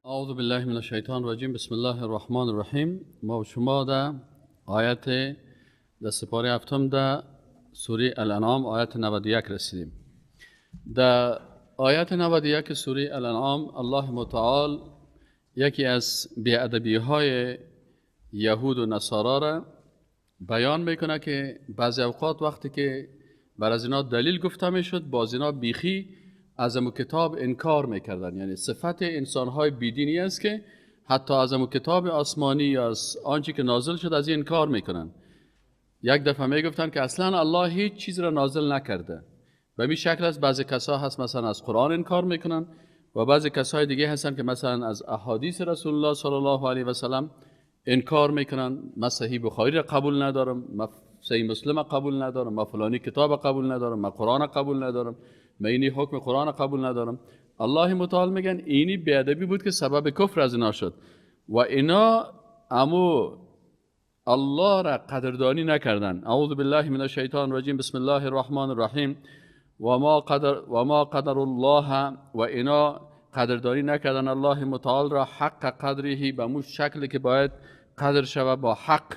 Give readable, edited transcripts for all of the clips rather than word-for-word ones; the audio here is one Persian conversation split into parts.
اعوذ بالله من الشیطان الرجیم. بسم الله الرحمن الرحیم. ما و شما در آیت در سپاره هفتم در سوره الانعام آیت 91 رسیدیم. در آیت 91 سوره الانعام الله متعال یکی از بی‌ادبی های یهود و نصارا را بیان میکنه که بعضی اوقات وقتی که بر از اینا دلیل گفته میشد باز اینا بیخی از امو کتاب انکار میکردن. یعنی صفت انسانهای بیدینی است که حتی از امو کتاب آسمانی یا از آنچه که نازل شد از این انکار میکنن. یک دفعه میگفتن که اصلا الله هیچ چیز را نازل نکرده. به این شکل است بعضی کسا هست مثلا از قرآن انکار میکنن و بعضی کسای دیگه هستن که مثلا از احادیث رسول الله صلی الله علیه و سلم انکار میکنن. من صحیح بخاری را قبول ندارم، من صحیح مسلم قبول ندارم، من فلانی کتاب قبول ندارم، من قرآن قبول ندارم، من اینی حکم قرآن قبول ندارم. الله متعال میگن اینی بیادبی بود که سبب کفر از اینا شد و اینا امو الله را قدردانی نکردن. اعوذ بالله من الشیطان الرجیم. بسم الله الرحمن الرحیم. و ما قدر الله، و اینا قدردانی نکردن الله متعال را حق قدره، به مو شکلی که باید قدر شود با حق.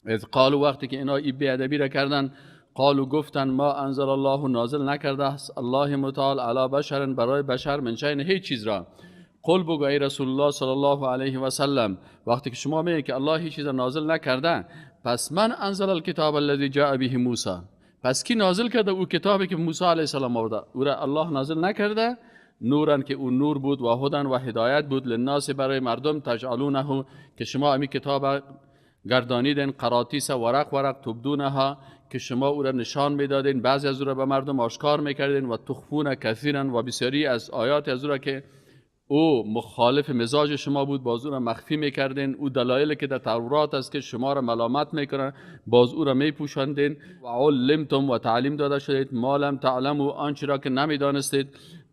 اذ قالوا، وقتی که اینا این بیادبی را کردن، قالوا گفتن ما انزل الله، نازل نکرده است الله متعال علی بشر، برای بشر من شیء، هیچ چیز را. قل بگو ای رسول الله صلی الله علیه و سلم، وقتی که شما میگید که الله هیچ چیز را نازل نکرده، پس من انزل الکتاب الذی جاء به موسی، پس کی نازل کرده او کتابی که موسی علیه السلام آورده؟ او را الله نازل نکرده؟ نورن که اون نور بود و هدن و هدایت بود للناس، برای مردم. تجعلونه، که شما امی کتاب گردانیدن، قراطیس ورق ورق تبدونها، که شما او را نشان میدادین، بعضی از او را به مردم آشکار میکردین. و تخفون کثیرا، و بسیاری از آیات از او را که او مخالف مزاج شما بود باز او را مخفی میکردین. او دلایلی که در تورات است که شما را ملامت میکنن باز او را میپوشاندین. و علمتم، و تعلیم داده شدید، ما لم تعلموا، آنچه را که نمیدانستید،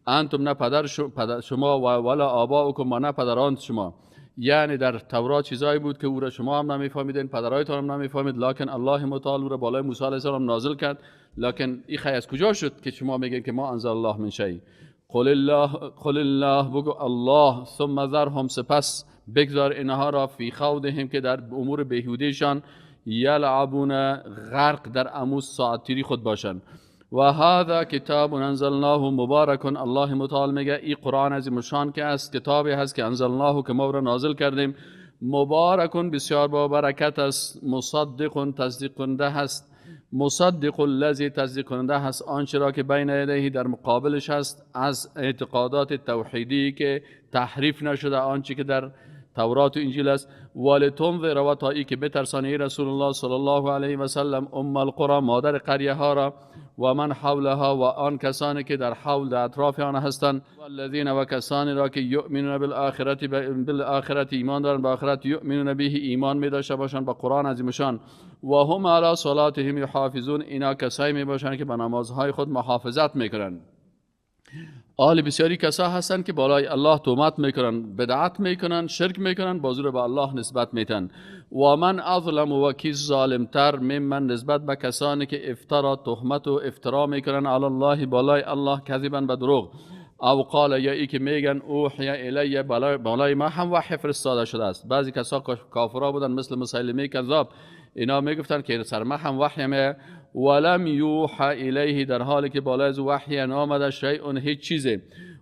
انتم نه پدر شما و ولا آباؤکم، و نه پدران شما. یعنی در تورات چیزایی بود که او را شما هم نمیفهمیدین، پدرایتان هم نمیفهمید، لکن الله متعال او را بالای موسی علیه السلام نازل کرد. لکن این خی از کجا شد که شما میگین که ما انزل الله من شیء؟ قل الله بگو الله، ثم ذرهم، سپس بگذار اینها را فی خوضهم، که در امور بیهودهشان یلعبون، غرق در اموز ساعتیری خود باشند. و هذا کتاب انزلناه مبارک، الله متعال میگه این قرآن عظیم الشان که است، کتابی هست که انزلناه، که ما را نازل کردیم، مبارک، بسیار با برکت است، مصدق، تصدیق کننده هست، مصدق الذی، تصدیق کننده هست آنچه را که بین یدیه، در مقابلش هست از اعتقادات توحیدی که تحریف نشده، آنچه که در تورات و انجیل است. ولتنذر، و تا ای که بترسانی رسول الله صلی الله علیه و سلم ام القرى، مادر قریه ها را، و من حولها، و آن کسانی که در حول در اطراف آن هستند، والذین، و کسانی را که یؤمنون بالآخرت، ایمان دارند به آخرت، یؤمنون به، ایمان می داشته باشند با قرآن عظیمشان، و هم علی صلاتهم یحافظون، اینا کسایی می باشند که به نمازهای خود محافظت میکنند. آل بسیاری کسا هستن که بالای الله تهمت میکنن، بدعت میکنن، شرک میکنن، بازو رو به الله نسبت میتن. و من اظلم، و کی ظالمتر ممن، نسبت به کسانی که افترا، تهمت و افترا میکنن، علی الله، بالای الله، کذبا، به دروغ. او قال، یا ای که میگن اوحی الی، بالای ما هم وحی فرستاده شده است. بعضی کسا کافرا بودن مثل مسیلمه کذاب، اینا میگفتن که سر ما هم وحی می، ولم یوحى الیه، در حالی که بالای از وحی نامده شیء، هیچ چیزی.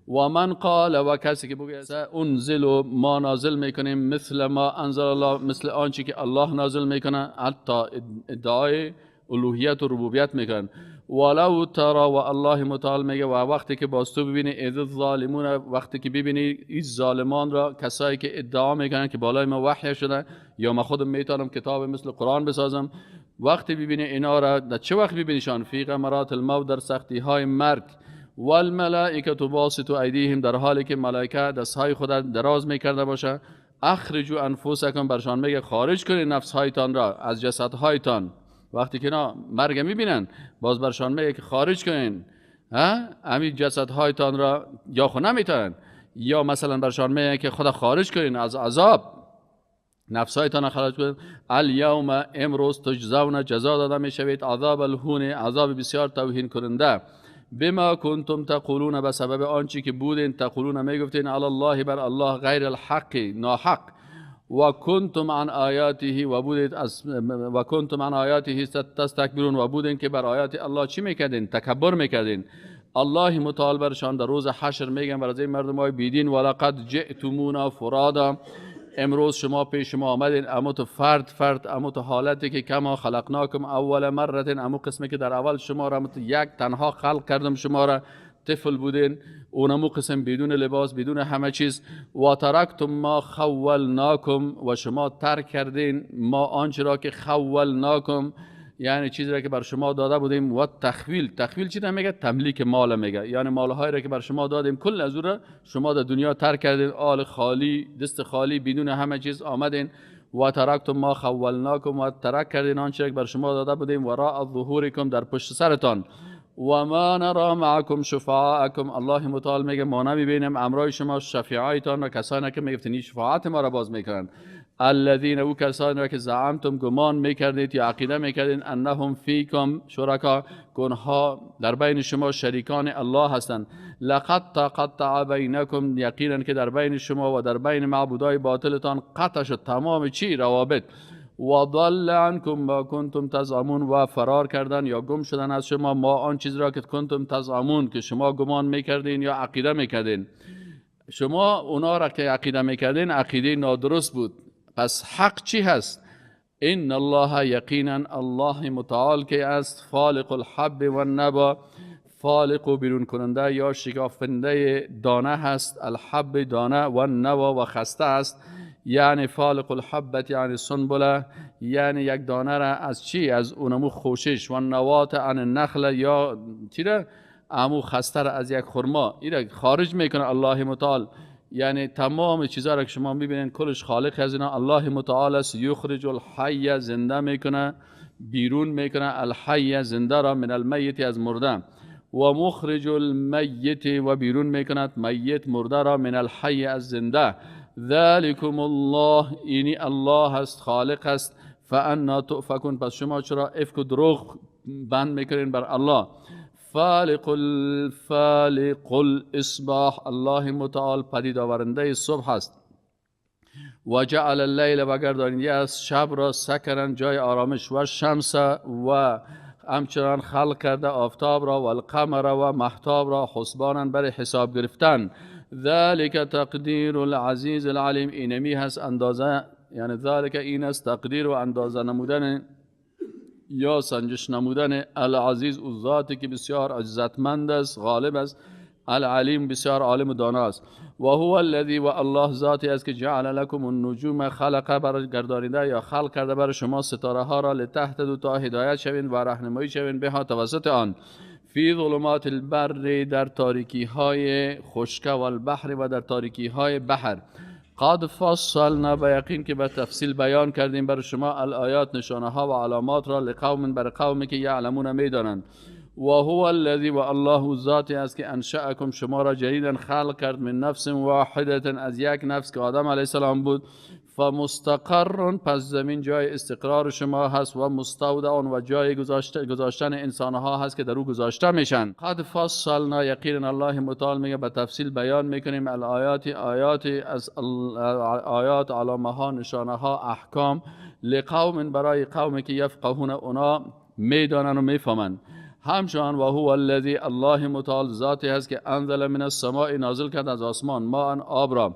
و من قال، و کسی که بگه انزل، ما نازل میکنیم، مثل ما انزل الله، مثل آنچه که الله نازل میکنه، حتی ادعای الوهیت و ربوبیت میکنن. ولو ترى، و الله متعال میگه و وقتی که باز تو ببینی، اذ الظالمون، وقتی که ببینی این ظالمان را، کسایی که ادعا میکنن که بالای ما وحی شده یا ما خودم میتونم کتاب مثل قرآن بسازم، وقتی ببینی اینا را، در چه وقت ببینیشان؟ فی غمرات الموت، در سختی های مرگ. والملائکه باسطوا ایدیهم، در حالی که ملائکه دستهای خود دراز میکرده باشه. اخرجوا انفسکم، برشان میگه خارج کنید نفسهایتان را از جسدهایتان. وقتی که اینا مرگ میبینن باز برشان میگه که خارج کنین همین جسدهایتان را، یا خود نمیتونن، یا مثلا برشان میگه که خدا خارج کنین از عذاب، نفسایتان خارج کنید. الیوم، امروز، تجزون، جزا داده میشوید، عذاب الهون، عذاب بسیار توهین کننده، بما کنتم تقولون، به سبب آنچه که بودین تقولون میگفتین علی الله بر الله غیر الحق ناحق، و کنتم عن آیاته و بودید و کنتم عن آیاته تستکبرون و بودین که بر آیات الله چی میکردین؟ تکبر میکردین. الله متعال برشان در روز حشر میگن بر از این مردم های بیدین ولقد جئتمونا فرادا، امروز شما پیش ما آمدین اما تو فرد اما تو حالتی که کما خلقناکم اول مرتين، اما قسمی که در اول شما را یک تنها خلق کردم، شما را طفل بودین، اونمو قسم بدون لباس بدون همه چیز. و ترکتم ما خولناکم، و شما ترک کردین ما آنچه را که خولناکم، یعنی چیزی را که بر شما داده بودیم. و تخویل چی میگه؟ تملیک مال میگه، یعنی مالهایی را که بر شما دادیم کل از اون را شما در دنیا ترک کردین، آل خالی دست خالی بدون همه چیز آمدین. و ترکتم ما خولناکم، و ترک کردین آنچه را که بر شما داده بودیم وراء ظهورکم، در پشت سرتان. و ما نرى معكم شفعاءكم، الله متعال میگه ما نمیبینیم امرای شما شفیعایتان و کسانی که میگفتین شفاعت ما را باز میکنن. الذين، او کسانی را که زعمتم گمان میکردید یا عقیده میکردین انهم فیکم شرکا، گنها در بین شما شریکان الله هستند. لقد تقطع بینکم، یقینا که در بین شما و در بین معبودای باطلتان قطع شد تمام چی روابط. و ضل عنکم ما کنتم تزعمون، و فرار کردن یا گم شدن از شما ما آن چیز را که کنتم تزعمون، که شما گمان میکردین یا عقیده میکردین. شما اونا را که عقیده میکردین عقیده نادرست بود. پس حق چی هست؟ ان الله، یقینا الله متعال که است، فالق الحب و النبا، فالق و بیرون کننده یا شکافنده دانه هست، الحب دانه، و النوا و خسته است. یعنی فالق الحبت یعنی سنبله، یعنی یک دانه را از چی؟ از اونمو خوشش. و النوات عن النخل، یا چی را؟ امو خسته را از یک خرما، این را خارج میکنه الله متعال. یعنی تمام چیزا را که شما میبینین کلش خالق از اینا الله متعال است. یخرج الحی، زنده میکنه بیرون میکنه، الحی زنده را، من المیت از مرده، و مخرج المیت و بیرون میکند میت مرده را، من الحی از زنده. ذلكم الله، اینی الله است خالق است. فانا تؤفکون، پس شما چرا افک و دروغ بند میکنین بر الله. فالق الاصباح، الله متعال پدید آورنده صبح است. و جعل اللیل، و گردانیده از شب را سکرن جای آرامش، و شمس و همچنان خلق کرده آفتاب را، و القمر و مهتاب را حسبانا برای حساب گرفتن. ذلك تقدیر العزیز العلیم، اینمی هست اندازه، یعنی ذلك این است تقدیر و اندازه نمودن یا سنجش نمودن العزیز، او ذاتی که بسیار عزتمند است، غالب است، العلیم بسیار عالم و دانا است. و هو الذی، و الله ذاتی است که جعل لكم النجوم، خلق بر گردانیده یا خلق کرده بر شما ستاره ها را، لتهتدوا تا هدایت شوین و راهنمایی شوین بها توسط آن، فی ظلمات البر در تاریکی های خشک، و البحر و در تاریکی های بحر. قد فصلنا، به یقین که به تفصیل بیان کردیم بر شما الآیات نشانه ها و علامات را، لقوم بر قومی که یعلمون میدانند. و هو الذی، و الله ذاتی است که انشأکم شما را جدیدا خلق کرد، من نفس واحده از یک نفس که آدم علیه السلام بود. فمستقر، پس زمین جای استقرار شما هست، و مستودع و جای گذاشتن انسان ها هست که در او گذاشته میشن. قد فصلنا، یقینا الله متعال میگه به تفصیل بیان میکنیم الآیات، آیات علامه ها نشانه ها احکام، لقوم برای قومی که یفقهون اونا میدانن و میفهمن. همچنان و هو الذی، الله متعال ذاتی هست که انزل من السماء، نازل کرد از آسمان، ماء آب را،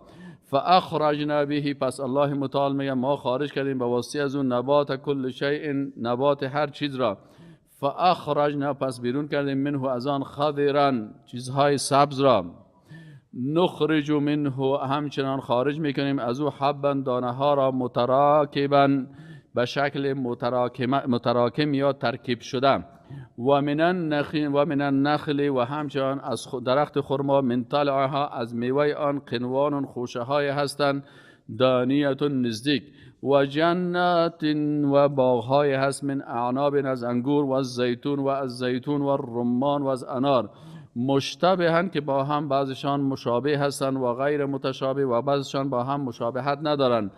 فاخرجنا به، پس الله متعال میگه ما خارج کردیم به واسطه از اون نبات کل شیء، نبات هر چیز را. فاخرجنا، پس بیرون کردیم منه از آن خضرا، چیزهای سبز را. نخرج منه، همچنان خارج میکنیم از او حبا، دانه ها را، متراکبا به شکل متراکم یا ترکیب شده. و من النخل، و همچنان از درخت خرما، من طلعها از میوه آن، قنوان خوشه های هستند، دانیت نزدیک. و جنات، و باغهای هست، من اعناب از انگور، و از زیتون و الرمان و از انار، مشتبهن که با هم بعضشان مشابه هستند، و غیر متشابه و بعضشان با هم مشابهت ندارند.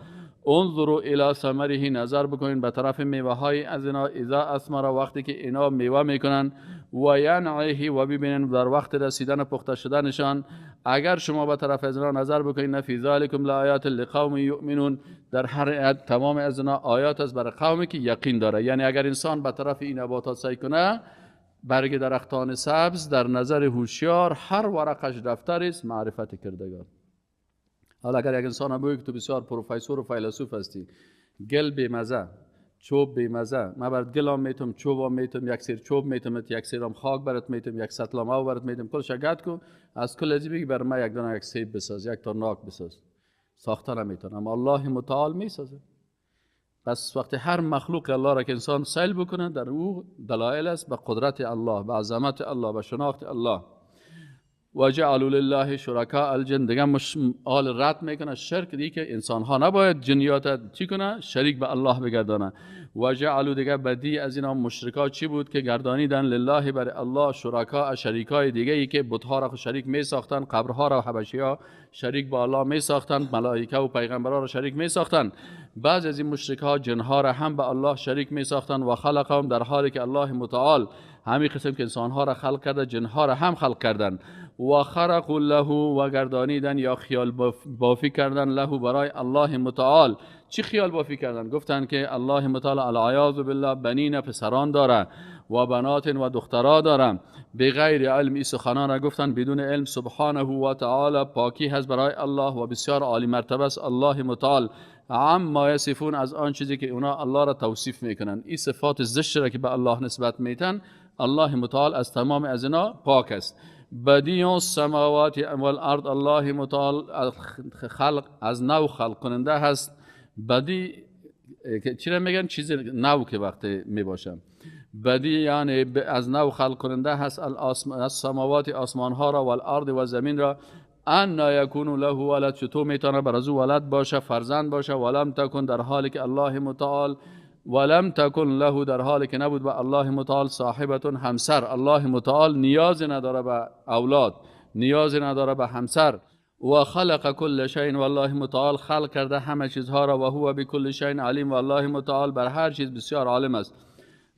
انظروا الی ثمره، نظر بکنین به طرف میوه های از اینا، اذا اثمر، وقتی که اینا میوه میکنن، و ینعه، و ببینین در وقت رسیدن پخته شدنشان. اگر شما به طرف از اینا نظر بکنین، فی ذلکم لآیات لقوم یؤمنون، در هر تمام از اینا آیات است برای قومی که یقین داره. یعنی اگر انسان به طرف این نباتات سعی کنه، برگ درختان سبز در نظر هوشیار هر ورقش دفتر است معرفت کردگار. حالا اگر یک انسان بگه که تو بسیار پروفسور و فیلسوف هستی، گل بیمزه، چوب بیمزه، من برات گلام میتم، چوبام میتم، یک سیر چوب میتم، یک سیرم خاک برات میتم، یک سطل آب برات میتم، کلش گت کن، از کل ازی بگی بر من یک دانه یک سیب بساز، یک ترناک بساز. ساخته نمیتونم، اما الله متعال میسازه. پس وقتی هر مخلوق الله را که انسان سیل بکنه، در او دلایل است به قدرت الله، به عظمت الله، به شناخت الله. و جعلوا لله شرکاء الجن، دیگه آل رد میکنه شرک، دیگه که انسان ها نباید جنیات چی کنه، شریک به الله بگردانه. و جعلوا، دیگه بدی از اینا مشرکا چی بود که گردانیدن، لله برای الله، شرکاء، شریکای دیگه ای که بت‌ها را شریک می ساختن، قبرها را حبشی‌ها شریک با الله می ساختن، ملائکه و پیغمبرها را شریک می ساختن. بعض از این مشرک‌ها جنها را هم به الله شریک می ساختن. و خلقهم، در حالی که الله متعال همین قسم که انسانها را خلق کرده، جنها را هم خلق کردن. و خرقوا له، و گردانیدن یا خیال بافی کردن، له برای الله متعال. چی خیال بافی کردن؟ گفتن که الله متعال العیاذ بالله بنین، پسران داره، و بنات، و دخترا داره. بغیر علم، این سخنان را گفتن بدون علم. سبحانه و تعالی، پاکی هست برای الله و بسیار عالی مرتبه است الله متعال. عما یصفون، از آن چیزی که اونا الله را توصیف میکنن، این صفات زشت را که به الله نسبت میتن، الله متعال از تمام از اینا پاک است. بدیع السماوات والارض، الله متعال خلق از نو خلق کننده هست. بدیع چرا میگن چیز نو که وقتی میباشم، بدیع یعنی از نو خلق کننده هست. السماوات، آسمان ها را، والارض، و زمین را. ان یکون له ولد، چطور میتونه بر از او ولد باشه، فرزند باشه. ولم تکن، در حالی که الله متعال، ولم تکن له، در حالی که نبود به الله متعال، صاحبتون، همسر. الله متعال نیازی نداره به اولاد، نیازی نداره به همسر. و خلق کل شیء، والله متعال خلق کرده همه چیزها را. و هو بكل شیء علیم، والله متعال بر هر چیز بسیار عالم است.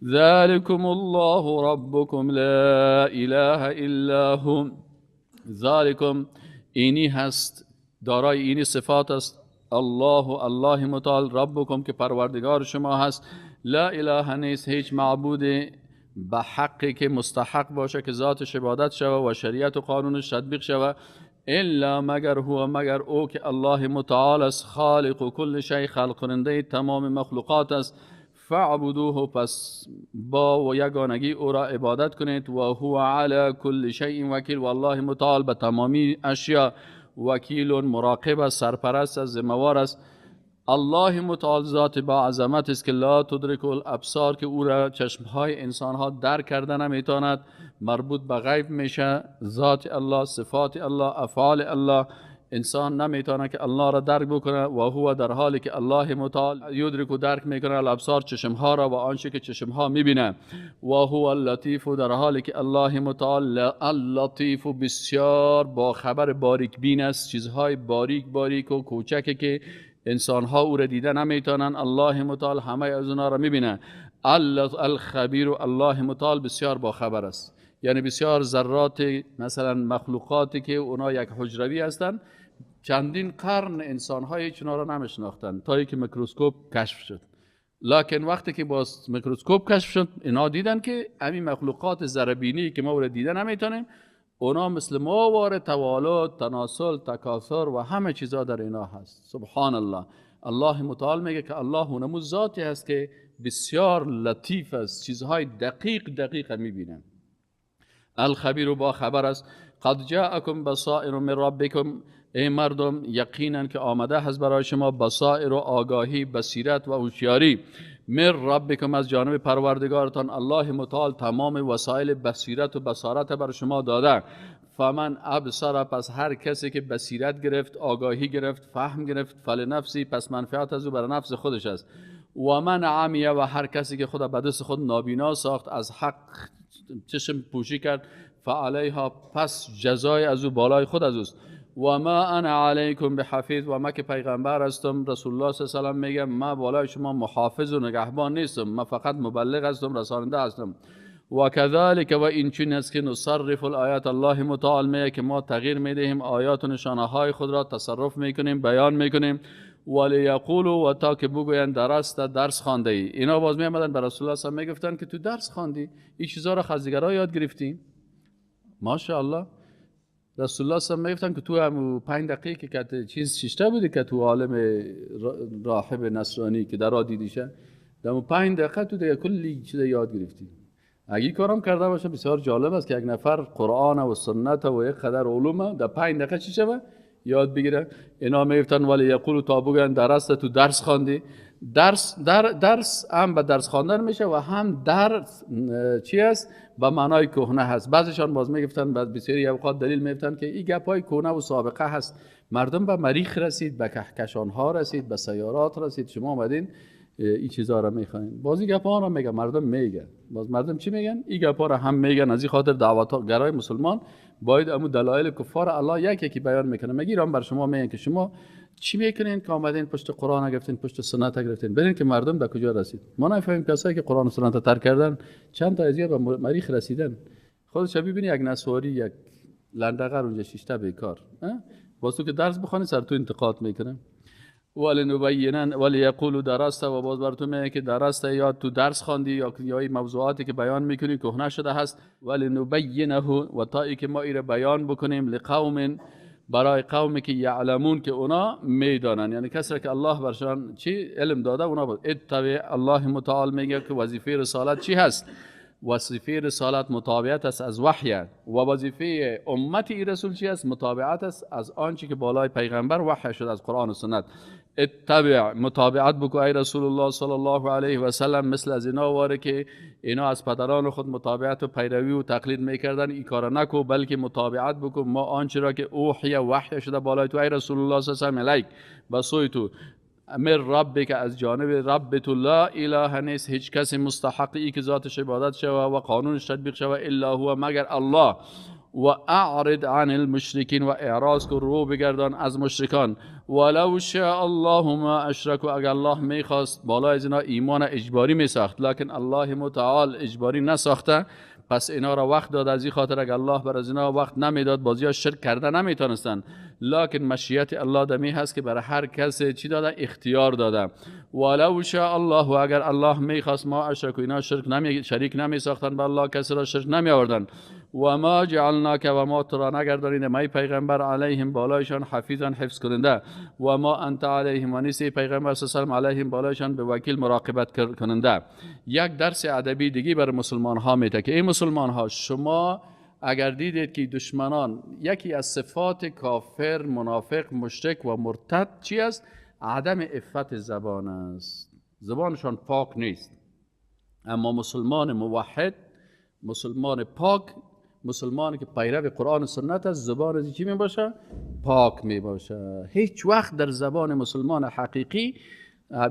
ذلكم الله ربكم لا اله الا هو، ذلكم، اینی هست، دارای اینی صفات است، الله متعال، ربکم که پروردگار شما هست، لا اله، نیست هیچ معبود به حقی که مستحق باشه که ذاتش عبادت شوه و شریعت و قانونش تطبیق شوه، الا، مگر هو، مگر او که الله متعال است، خالق و کل شیء، خلق کننده تمام مخلوقات است. فاعبدوه، پس با و یگانگی او را عبادت کنید. و هو علی کل شیء وکیل، والله متعال به تمامی اشیا وکیل، مراقب است، سرپرست است، ذمه‌وار است. الله متعال ذات با عظمت است که لا تدرک الابصار، که او را چشمهای انسانها درک کرده نمیتواند. مربوط به غیب میشه. ذات الله، صفات الله، افعال الله، انسان نمیتونه که الله را درک بکنه. و هو، در حالی که الله متعال یدرک و درک میکنه الابصار، چشمها را و آنچه که چشمها میبینه. و هو اللطیف، در حالی که الله متعال اللطیف بسیار با خبر باریک بین است، چیزهای باریک و کوچکی که انسانها او را دیده نمیتونن، الله متعال همه از اونا را میبینه. الخبیر، الله متعال بسیار با خبر است. یعنی بسیار ذرات، مثلا مخلوقاتی که اونا یک حجروی هستند، چندین قرن انسان‌های چنا را نمیشناختند تا اینکه میکروسکوپ کشف شد. لکن وقتی که با میکروسکوپ کشف شد، اینا دیدن که همین مخلوقات ذره‌بینی که ما را دیده نمیتونیم، اونا مثل ما وارد توالد، تناسل، تکاثر و همه چیزا در اینا هست. سبحان الله. الله متعال میگه که الله اونمو ذاتی هست که بسیار لطیف است، چیزهای دقیق میبینن. الخبیر، با خبر است. قد جاءکم بصائر من ربکم، ای مردم یقینا که آمده هست برای شما بصائر و آگاهی، بصیرت و هوشیاری، من ربکم، از جانب پروردگارتان. الله متعال تمام وسایل بصیرت و بصارت بر شما داده. فمن ابصر، پس هر کسی که بصیرت گرفت، آگاهی گرفت، فهم گرفت، فلنفسی، پس منفعت از او بر نفس خودش است. و من عمیه، و هر کسی که خود به دست خود نابینا ساخت، از حق چشم پوشی کرد، فعلیها، پس جزای از او بالای خود از اوست. و ما انا علیکم بحفیظ، و ما که پیغمبر هستم، رسول الله صلی الله علیه و میگه ما بالای شما محافظ و نگهبان نیستم، ما فقط مبلغ هستم، رساننده هستم. و کذالک، و این چنین است که نصرف الآیات، الله متعال میگه که ما تغییر میدهیم آیات و نشانه های خود را، تصرف میکنیم، بیان میکنیم. ولیقولوا، و تا که بگویند درست درس خوانده ای. اینا باز میامدن به رسول الله صلی الله علیه و میگفتن که تو درس خواندی، این چیزا را از دیگرها یاد گرفتی. ماشاءالله. رسول الله صلی الله علیه و میگفتن که تو هم 5 دقیقه که چیز شیشته بودی که تو عالم راهب نصرانی که درا دیدیشه، در 5 دقیقه تو دیگه کلی چیز یاد گرفتی. اگه کارم کرده باشه بسیار جالب است که یک نفر قرآن و سنت و یک قدر علوم در 5 دقیقه چی شوه یاد بگیره. اینا میگفتن ولی یقولوا، تا بگن درست تو درس خواندی. درس هم به درس خواندن میشه و هم درس چی است به معنای کهنه هست. بعضیشان باز میگفتن، بعض بسیاری اوقات دلیل میگفتن که این گپای کهنه و سابقه هست. مردم به مریخ رسید، به کهکشان ها رسید، به سیارات رسید، شما اومدین این چیزا را میخواین. بازی گپا را میگن، مردم میگن. باز مردم چی میگن؟ این گپا را هم میگن. از این خاطر دعوتگرای مسلمان باید امو دلایل کفار الله یکی بیان میکنه. میگیرم بر شما میگن که شما چی میکنین که آمدین پشت قرآن گرفتین، پشت سنت گرفتین، ببینید که مردم در کجا رسید. ما نفهمیم کسایی که قرآن و سنت ترک کردن چند تا ازیه به مریخ رسیدن. خودش ببینی یک نسواری، یک لندغر اونجا شیشته بیکار. باز تو که درس بخونی سر تو انتقاد میکنه. ولنبینن ولیقولوا درسته، و باز براتون میگه که درسته، یا تو درس خواندی یا این موضوعاتی که بیان میکنی کهنه شده هست. ولنبینه، و تا ای که ما این بیان بکنیم لقوم، برای قومی که یعلمون، که اونا میدانن، یعنی کسی که الله برشان چی علم داده اونا بود. اتبع، الله متعال میگه که وظیفه رسالت چی هست؟ وظیفه رسالت متابعت است از وحی، و وظیفه امت رسول چی است؟ متابعت است از آنچه که بالای پیغمبر وحی شده از قرآن و سنت. اتبع، متابعت بکو ای رسول الله صلی الله علیه و سلم. مثل از اینا واره که اینا از پدران خود متابعت و پیروی و تقلید میکردن، این کار نکو، بلکه متابعت بکو ما آنچه را که اوحی وحی شده بالای تو ای رسول الله صلی الله علیه و سلم بسوی تو. امر رب، که از جانب رب تو لا اله نیست هیچ کسی مستحقی که ذاتش عبادت شوه و قانونش تطبیق شوه الا هو، مگر الله. و اعرض عن المشرکین، و اعراض کو، رو بگردان از مشرکان. ولو شاء الله ما اشرکوا، اگر الله میخواست بالای از اینا ایمان اجباری میساخت، لکن الله متعال اجباری نساخته. پس اینا را وقت داد، از این خاطر اگر الله بر از اینا وقت نمیداد بازیا شرک کرده نمیتونستن. لکن مشیت الله دمی هست که برای هر کس چی داده؟ اختیار داده. ولو شاء الله، و اگر الله میخواست ما اشرکوا، اینا شریک نمی ساختن به الله، کسی را شرک نمی آوردن. و ما جعلناک، و ما تو را نگردانیده می پیغمبر علیهم بالایشان حفیظا حفظ کننده، و ما انت علیهم، و نیستی پیغمبر صلی الله علیه و علیهم بالایشان به وکیل مراقبت کننده. یک درس ادبی دیگه بر مسلمان ها میده که ای مسلمان ها، شما اگر دیدید که دشمنان، یکی از صفات کافر، منافق، مشرک و مرتد چی است؟ عدم عفت زبان است. زبانشان پاک نیست. اما مسلمان موحد، مسلمان پاک، مسلمانی که پیرو قرآن و سنت است، زبان از چی می باشه؟ پاک می باشه. هیچ وقت در زبان مسلمان حقیقی،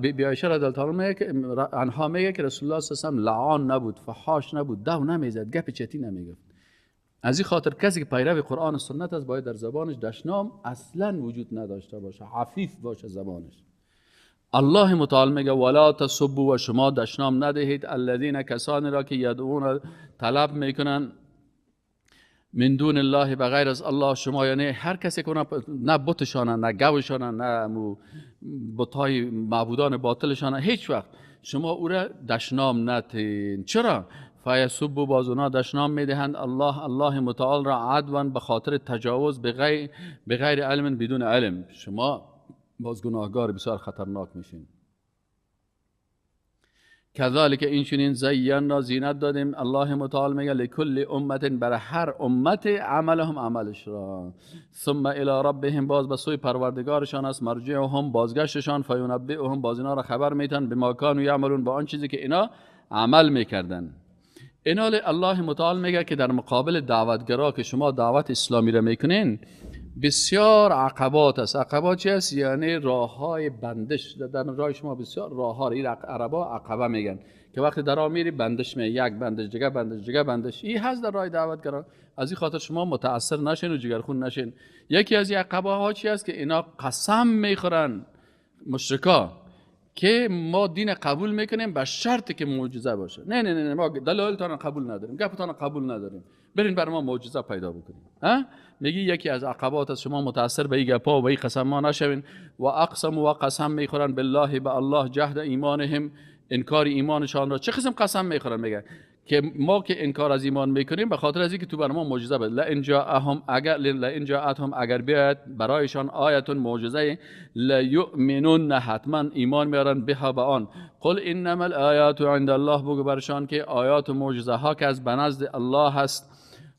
بی عایشه رضی الله عنها میگه که رسول الله صلی الله علیه و لعان نبود، فحاش نبود، دو نمیزد، گپ چتی نمیگفت. از این خاطر کسی که پیرو قرآن و سنت است باید در زبانش دشنام اصلا وجود نداشته باشه، عفیف باشه زبانش. الله متعال میگه ولا تسبوا، و شما دشنام ندهید الذین، کسانی را که یدعون طلب میکنن من دون الله، بغیر از الله شما، یعنی هر کسی که نه بتشانه، نه گوشانه، نه بتای معبودان باطلشانه، هیچ وقت شما او را دشنام ندهید. چرا؟ فیسبوا، باز اونا دشنام میدهند الله متعال را عدوا، به خاطر تجاوز بغیر علم، بدون علم. شما باز گناهگار بسیار خطرناک میشین. کذالک، این چنین زینا، زینت دادیم، الله متعال میگه لکل امت، برای هر امت عملهم، عملش را، ثم الی ربهم، باز به سوی پروردگارشان است، مرجعهم، بازگشتشان، فینبئهم، باز اینا را خبر میتن بما کانوا یعملون، با آن چیزی که اینا عمل میکردن. اینا الله متعال میگه که در مقابل دعوتگرا که شما دعوت اسلامی را میکنین، بسیار عقبات است. عقبات چی است؟ یعنی راههای بندش. در راه شما بسیار راهها، این عربا عقبه میگن که وقتی در راه میری بندش می، یک بندش دیگه، بندش دیگه، بندش. این هست در راه دعوتگرا. از این خاطر شما متاثر نشین و جگرخون نشین. یکی از این عقبه ها چی است؟ که اینا قسم میخورن مشرکا که ما دین قبول میکنیم به شرطی که معجزه باشه. نه نه نه، ما دلایلتان قبول نداریم، گفتان قبول نداریم، برین بر ما معجزه پیدا بکنیم. ها میگی یکی از عقبات از شما متاثر به این گپا و به این قسم ما نشوین. و اقسم و قسم میخورن بالله، به الله، جهد ایمانهم، انکار ایمانشان را. چه قسم قسم میخورن؟ میگه که ما که انکار از ایمان میکنیم به خاطر از اینکه تو بر ما معجزه بده. لئن جاءتهم، اگر بیاید برایشان آیتون، معجزه، لیؤمنون، حتما ایمان میارن بها به آن. قل انما الآیات عند الله، بگو برشان که آیات و معجزه ها که از بنزد الله هست.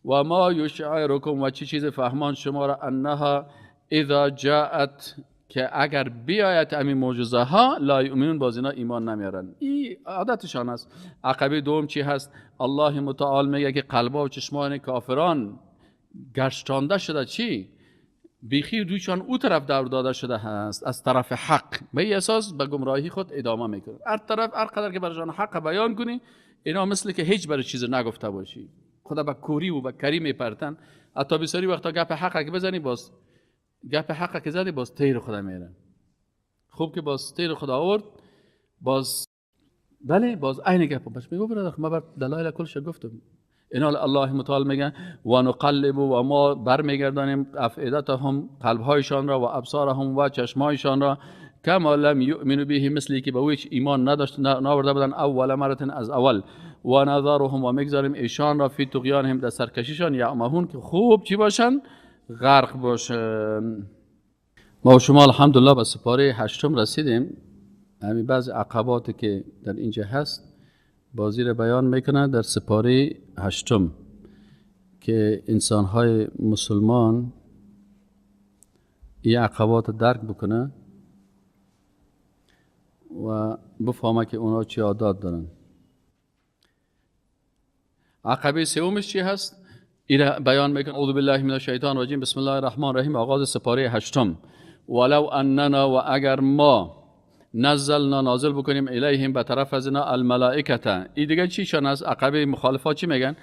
و ما یشعرکم، و چی چیز فهمان شما را، انها اذا جاءت، که اگر بیاید همین معجزه ها، لا یؤمنون، باز اینا ایمان نمیارن. این عادتشان است. عقبه دوم چی هست؟ الله متعال میگه که قلبا و چشمان کافران گشتانده شده. چی؟ بیخی رویشان او طرف دور داده شده هست از طرف حق. به این اساس به گمراهی خود ادامه میکنه. هر طرف هر قدر که برشان حق بیان کنی، اینا مثل که هیچ برای چیز نگفته باشی. خدا به کوری و به کری میپرتن. حتی بسیاری وقتا گپ حق که بزنی، باز گپ حق که زدی باز تیر خدا میره. خوب که باز تیر خدا آورد، باز بله باز عین گپ باش میگه. برادر ما بر دلایل کلش گفتم. اینا الله متعال میگه و نقلب، و ما برمیگردانیم افئدتهم، قلبهایشان را، و ابصارهم، و چشمایشان را، کما لم یؤمنوا به، مثلی که به هیچ ایمان نداشت نآورده بودن اول مرتن از اول. و نذرهم، و میگذاریم ایشان را فی طغیانهم، در سرکشیشان، یعمهون، که خوب چی باشن؟ غرق باشن. ما و شما الحمدلله به سپاره 8 رسیدیم. همین بعض عقباتی که در اینجا هست بازی را بیان میکنه در سپاره 8 که انسان‌های مسلمان این عقبات درک بکنه و بفهمه که اونا چی عادات دارن. عقبه سومش چی هست؟ این بیان میکنه. اعوذ بالله من الشیطان الرجیم، بسم الله الرحمن الرحیم. آغاز سپاره 8. ولو اننا، و اگر ما نزلنا، نازل بکنیم، الیهم، به طرف از اینا، الملائکه. این دیگه چی شان است؟ عقبه مخالفات چی میگن؟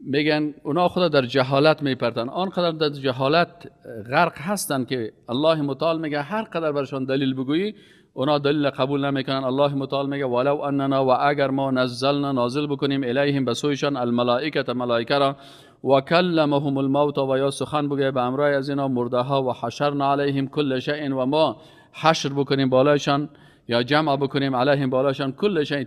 میگن اونا خدا در جهالت میپرتن، آنقدر در جهالت غرق هستن که الله متعال میگه هر قدر برشان دلیل بگویی اونا دلیل قبول نمیکنن. الله متعال میگه ولو اننا، و اگر ما نزلنا، نازل بکنیم، الیهم، به سویشان، الملائکه، ملائکه را، و کلمهم الموت، و یا سخن بگه به امرای از اینا مرده ها، و حشرنا علیهم کل شیء، و ما حشر بکنیم بالایشان، یا جمع بکنیم علیهم بالایشان، کل شیء،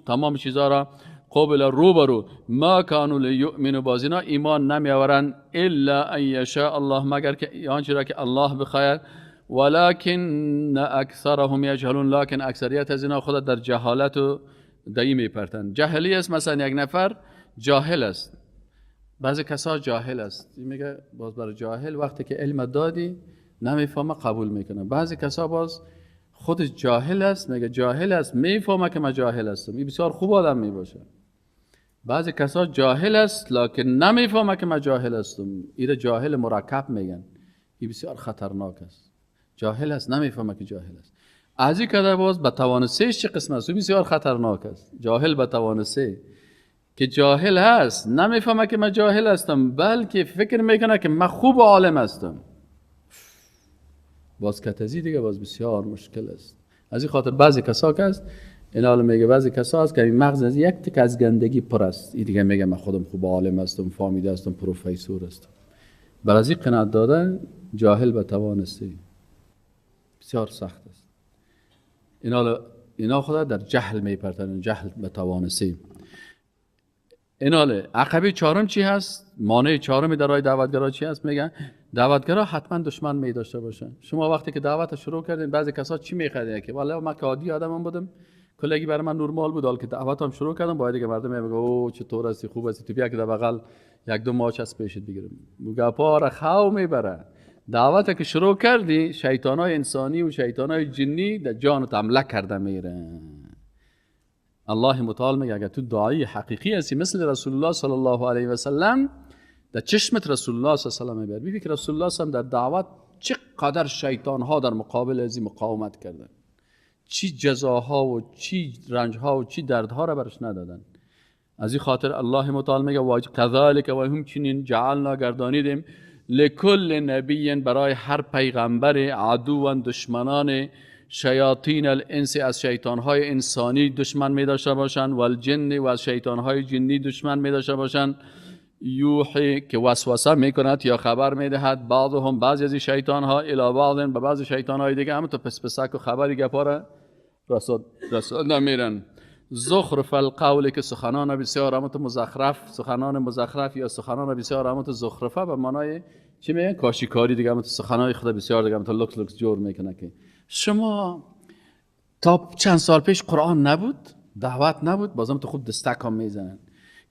تمام چیزا را، قابل روبرو، ما کانوا لیؤمنوا، باز اینا ایمان نمی آورن، الا ان یشاء الله، مگر که آنچه را که الله بخواهد، ولکن اکثرهم یجهلون، لکن اکثریت از اینا خود در جهالت و دایی میپرتن. جهلی است، مثلا یک نفر جاهل است، بعضی کسا جاهل است، میگه باز برای جاهل وقتی که علم دادی نمیفهمه قبول میکنه. بعضی کسا باز خود جاهل است، میگه جاهل است، میفهمه که من جاهل هستم، این بسیار خوب آدم میباشه. بعضی کسا جاهل است لکن نمیفهمه که من جاهل هستم، این جاهل مرکب میگن. این بسیار خطرناک است. جاهل است نمیفهمه که جاهل است. از این کده باز به توانستیش چه قسم است؟ بسیار خطرناک است. جاهل به توانستی که جاهل هست، نمیفهمه که من جاهل هستم، بلکه فکر میکنه که من خوب و عالم هستم. باز کتازی دیگه باز بسیار مشکل است. از این خاطر بعضی کسا که است، این حال میگه بعضی کسا است که این مغز از یک تک از گندگی پر است. این دیگه میگه من خودم خوب و عالم هستم، فهمیده هستم، پروفسور هستم. برای از این قناعت دادن جاهل به توانستی بسیار سخت است. اینا خدا در جهل میپرتن، جهل به توانستی. ایناله عقبه 4 چی هست؟ مانع 4 در راه دعوتگرا چی هست؟ میگن دعوتگرا حتما دشمن می داشته باشه. شما وقتی که دعوت شروع کردین بعضی کسا چی میخوادن که والله من که عادی آدمم بودم، کلگی برای من نرمال بود، حالا که دعوتم شروع کردم باید که مردم میگه او چطور هستی، خوب هستی، تو بیا که در بغل 1-2 ماچ از پیشت بگیرم. میگه پاره خاو میبره. دعوت که شروع کردی شیطانای انسانی و شیطانای جنی در جانت حمله کرده میره. الله متعال میگه اگر تو داعی حقیقی هستی مثل رسول الله صلی الله علیه و سلم، در چشمت رسول الله صلی الله علیه و آله ببین که رسول الله صلی الله علیه و آله در دعوت چقدر شیطان ها در مقابل از این مقاومت کردن، چی جزاها و چی رنجها و چی دردها را برش ندادن. از این خاطر الله متعال میگه و کذالک و همچنین جعلنا گردانیدیم لکل نبی برای هر پیغمبر عدو دشمنان شیاطین الانس از شیطانهای انسانی دشمن می داشته باشند و الجن و از شیطانهای جنی دشمن می داشته باشند یوحی که وسوسه میکند یا خبر میدهد بعضهم بعضی از شیطانها الی بعض به بعض شیطانهای دیگه هم تو پس پسک و خبری گپاره رسول نمیرن. زخرف القول که سخنان بسیار همت مزخرف، سخنان مزخرف یا سخنان بسیار همت زخرفه به معنای چی میگن کاشیکاری دیگه همت سخنان خدا بسیار دیگه همت لکس لکس جور میکنه. که شما تا چند سال پیش قرآن نبود، دعوت نبود، بازم تو خوب دستک هم میزنن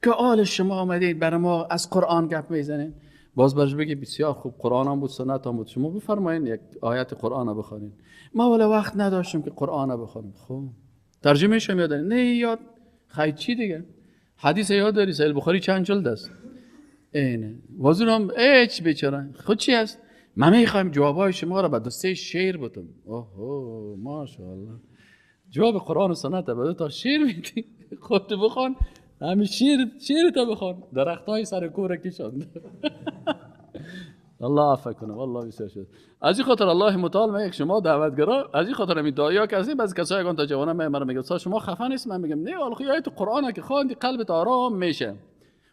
که آل شما آمدید برای ما از قرآن گپ میزنین. باز برش بگی بسیار خوب قرآن هم بود سنت هم بود، شما بفرمایین یک آیت قرآن رو بخونین. ما ولی وقت نداشتیم که قرآن رو بخونیم. خب ترجمه شم یاد نه یاد خیلی چی دیگه حدیث یاد داری صحیح بخاری چند جلد است اینه وزیرم ایچ بیچاره خود چی است ما میخوایم جوابای شما رو به 2-3 شعر بتم. اوه ماشاءالله جواب قرآن و سنت به 2 تا شعر میدی خودت بخون همین شعر تا بخون درختای سر کوره کشاند. الله عفو کنه والله بسیار شد. از این خاطر الله متعال میگه شما دعوتگرا از این خاطر می دعایا کسی بعضی کسایی گفتن تا جوانم من میگم شما خفن نیست، من میگم نه والله آیت قرآن که خواندی قلبت آرام میشه.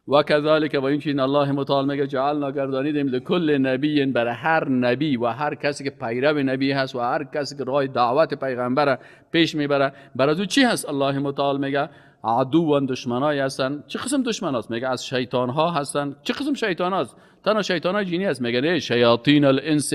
و کذالک و این الله متعال میگه جعلنا گردانیدیم لکل نبی برای هر نبی و هر کسی که پیرو نبی هست و هر کسی که راه دعوت پیغمبر پیش میبره برای تو چی هست؟ الله متعال میگه عدو و دشمنای هستن. چه قسم دشمن هست؟ میگه از شیطان ها هستن. چه قسم شیطان هست؟ تنها شیطان های جنی هست. میگه نه شیاطین الانس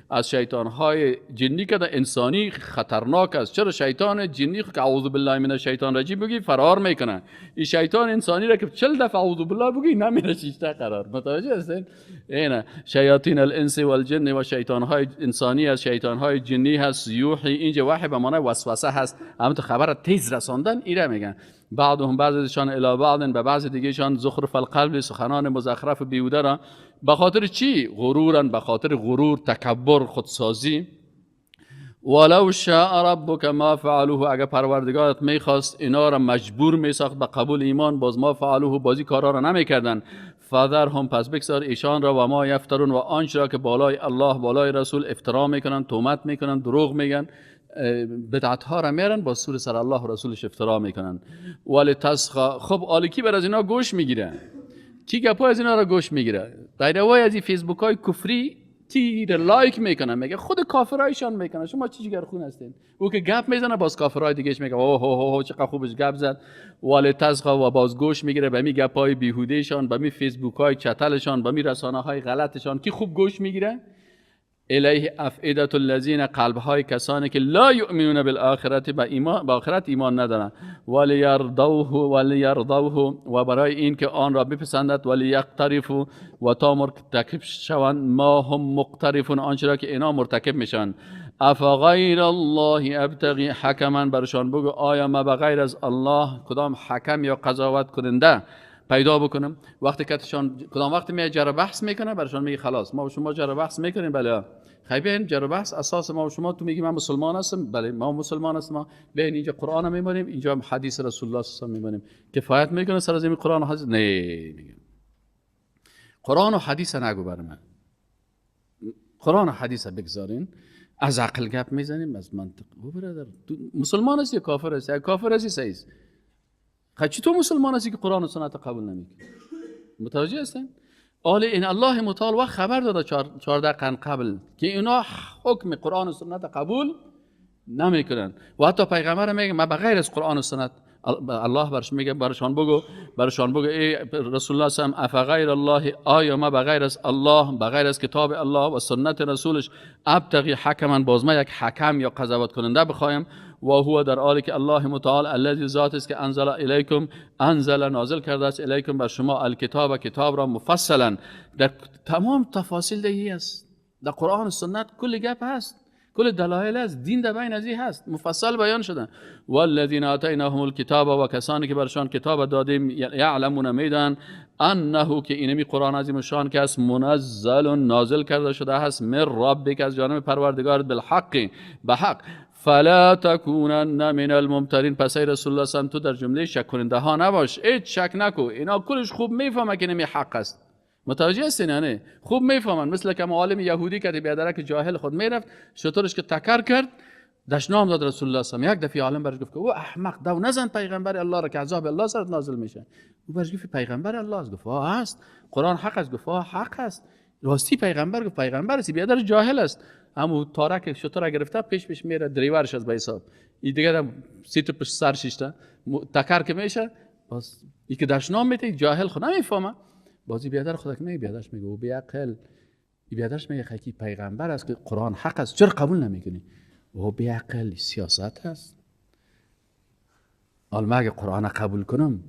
از شیطان های جنی که انسانی خطرناک است. چرا شیطان جنی که اعوذ بالله من الشیطان الرجیم بگی فرار میکنه، این شیطان انسانی را که 40 دفعه اعوذ بالله بگی نمیره 6 تا قرار. متوجه هستین؟ اینا شیاطین الانس والجن و شیطان های انسانی از شیطان های جنی هست. یوحی اینجا وحی به معنای وسوسه هست، اما تو خبر تیز رساندن ایره میگن. بعضهم بعضیشان الی بعض به بعض دیگهشان زخرف القلب سخنان مزخرف بیهوده را به خاطر چی؟ غرورن، به خاطر غرور، تکبر، خودسازی. ولو شاء ربک ما فعلوه اگر پروردگارت میخواست اینا را مجبور میساخت به قبول ایمان باز ما فعلوه بازی کارا را نمیکردن. فذرهم پس بگذار ایشان را و ما یفترون و آنچه را که بالای الله بالای رسول افترا میکنن، تهمت میکنن، دروغ میگن، بدعت ها را میرن با سور سر الله و رسولش افترا میکنن. ولی تسخا خب آلکی بر از اینا گوش میگیره، کی گپا از اینا را گوش میگیره؟ پیروای از این فیسبوک های کفری تیر لایک میکنن، میگه خود کافرایشان میکنن شما چی جگر خون هستین. او که گپ میزنه باز کافرای دیگهش میگه اوه اوه چقدر خوبش گپ زد. ولی تسخا و باز گوش میگیره به می گپای بیهودهشان، به می فیسبوک های چتلشان، به می رسانه های غلطشان. کی خوب گوش میگیره؟ الیه افئده الذین قلبهای کسانی که لا یؤمنون بالآخرت با آخرت ایمان ندارن. ولیرضوه و برای این که آن را بپسندد. ولیقترفوا و تا مرتکب شوند ما هم مقترفون آنچه را که اینا مرتکب میشن. افغیر الله ابتغی حکما برشان بگو آیا ما بغیر از الله کدام حکم یا قضاوت کننده پیدا بکنم؟ وقتی که کدام وقتی می جر بحث میکنه برشان میگه خلاص ما و شما جر بحث میکنیم. بله خیلی بین جر بحث اساس ما و شما تو میگی من مسلمان هستم، بله ما مسلمان هستم، ما بین اینجا قرآن میمونیم اینجا حدیث رسول الله صلی الله علیه و آله میمونیم. کفایت میکنه سر از این قرآن و حدیث؟ نه میگم قرآن و حدیث نگو بر من. قرآن و حدیث بگذارین، از عقل گپ میزنیم، از منطق. او برادر تو مسلمان هستی یا کافر هستی؟ اگه کافر هستی صحیح است. خیلی تو مسلمان هستی که قرآن و سنت قبول نمیکنی؟ متوجه هستین؟ آل این الله متعال و خبر داده 14 قرن قبل که اینا حکم قرآن و سنت قبول نمیکنن و حتی پیغمبر میگه ما بغیر از قرآن و سنت. الله برش میگه برشان بگو ای رسول الله صلی الله علیه و افغیر الله آیا ما بغیر از الله بغیر از کتاب الله و سنت رسولش ابتغی حکما باز ما یک حکم یا قضاوت کننده بخوایم. و هو در حالی که الله متعال الذی ذات است که انزل الیکم نازل کرده است الیکم بر شما الکتاب کتاب را مفصلا در تمام تفاصیل دیگه است. در قرآن و سنت کل گپ هست. کل دلایل است، دین در بین ازی هست، مفصل بیان شده. والذین آتیناهم الکتاب، و کسانی که برشان کتاب دادیم، یعلمون میدان انه که اینمی قرآن عظیم شان که است، منزل نازل کرده شده هست، من ربک از جانب پروردگارت، بالحق به حق، فلا تکونن من الممترین. پس ای رسول الله صلی تو در جمله شک کننده ها نباش، هیچ شک نکو، اینا کلش خوب میفهمه که اینمی حق است. متوجه هستین؟ نه خوب میفهمن، مثل که معلم یهودی که بیادرک جاهل خود میرفت شطورش که تکر کرد دشنام داد رسول الله صلی الله علیه و آله. یک دفعه عالم برش گفت که او احمق، دو نزن پیغمبر الله را که عذاب الله سرت نازل میشه. او برش گفت پیغمبر الله است. گفت هست، قرآن حق است. گفت حق است، راستی پیغمبر. گفت پیغمبر است، بیادر جاهل است. همو تارک شطور گرفته پیش میره دریورش از به حساب. این دیگه سیت پشت سر شیشته تکر که میشه، باز این که دشنام میده جاهل خود نمیفهمه. بازی بیادر خدا که میگه، بیادرش میگه او بی عقل، بیادرش میگه خیلی پیغمبر است که قرآن حق است، چرا قبول نمیکنی؟ او بی عقل، سیاست هست. حالا اگه قرآن قبول کنم،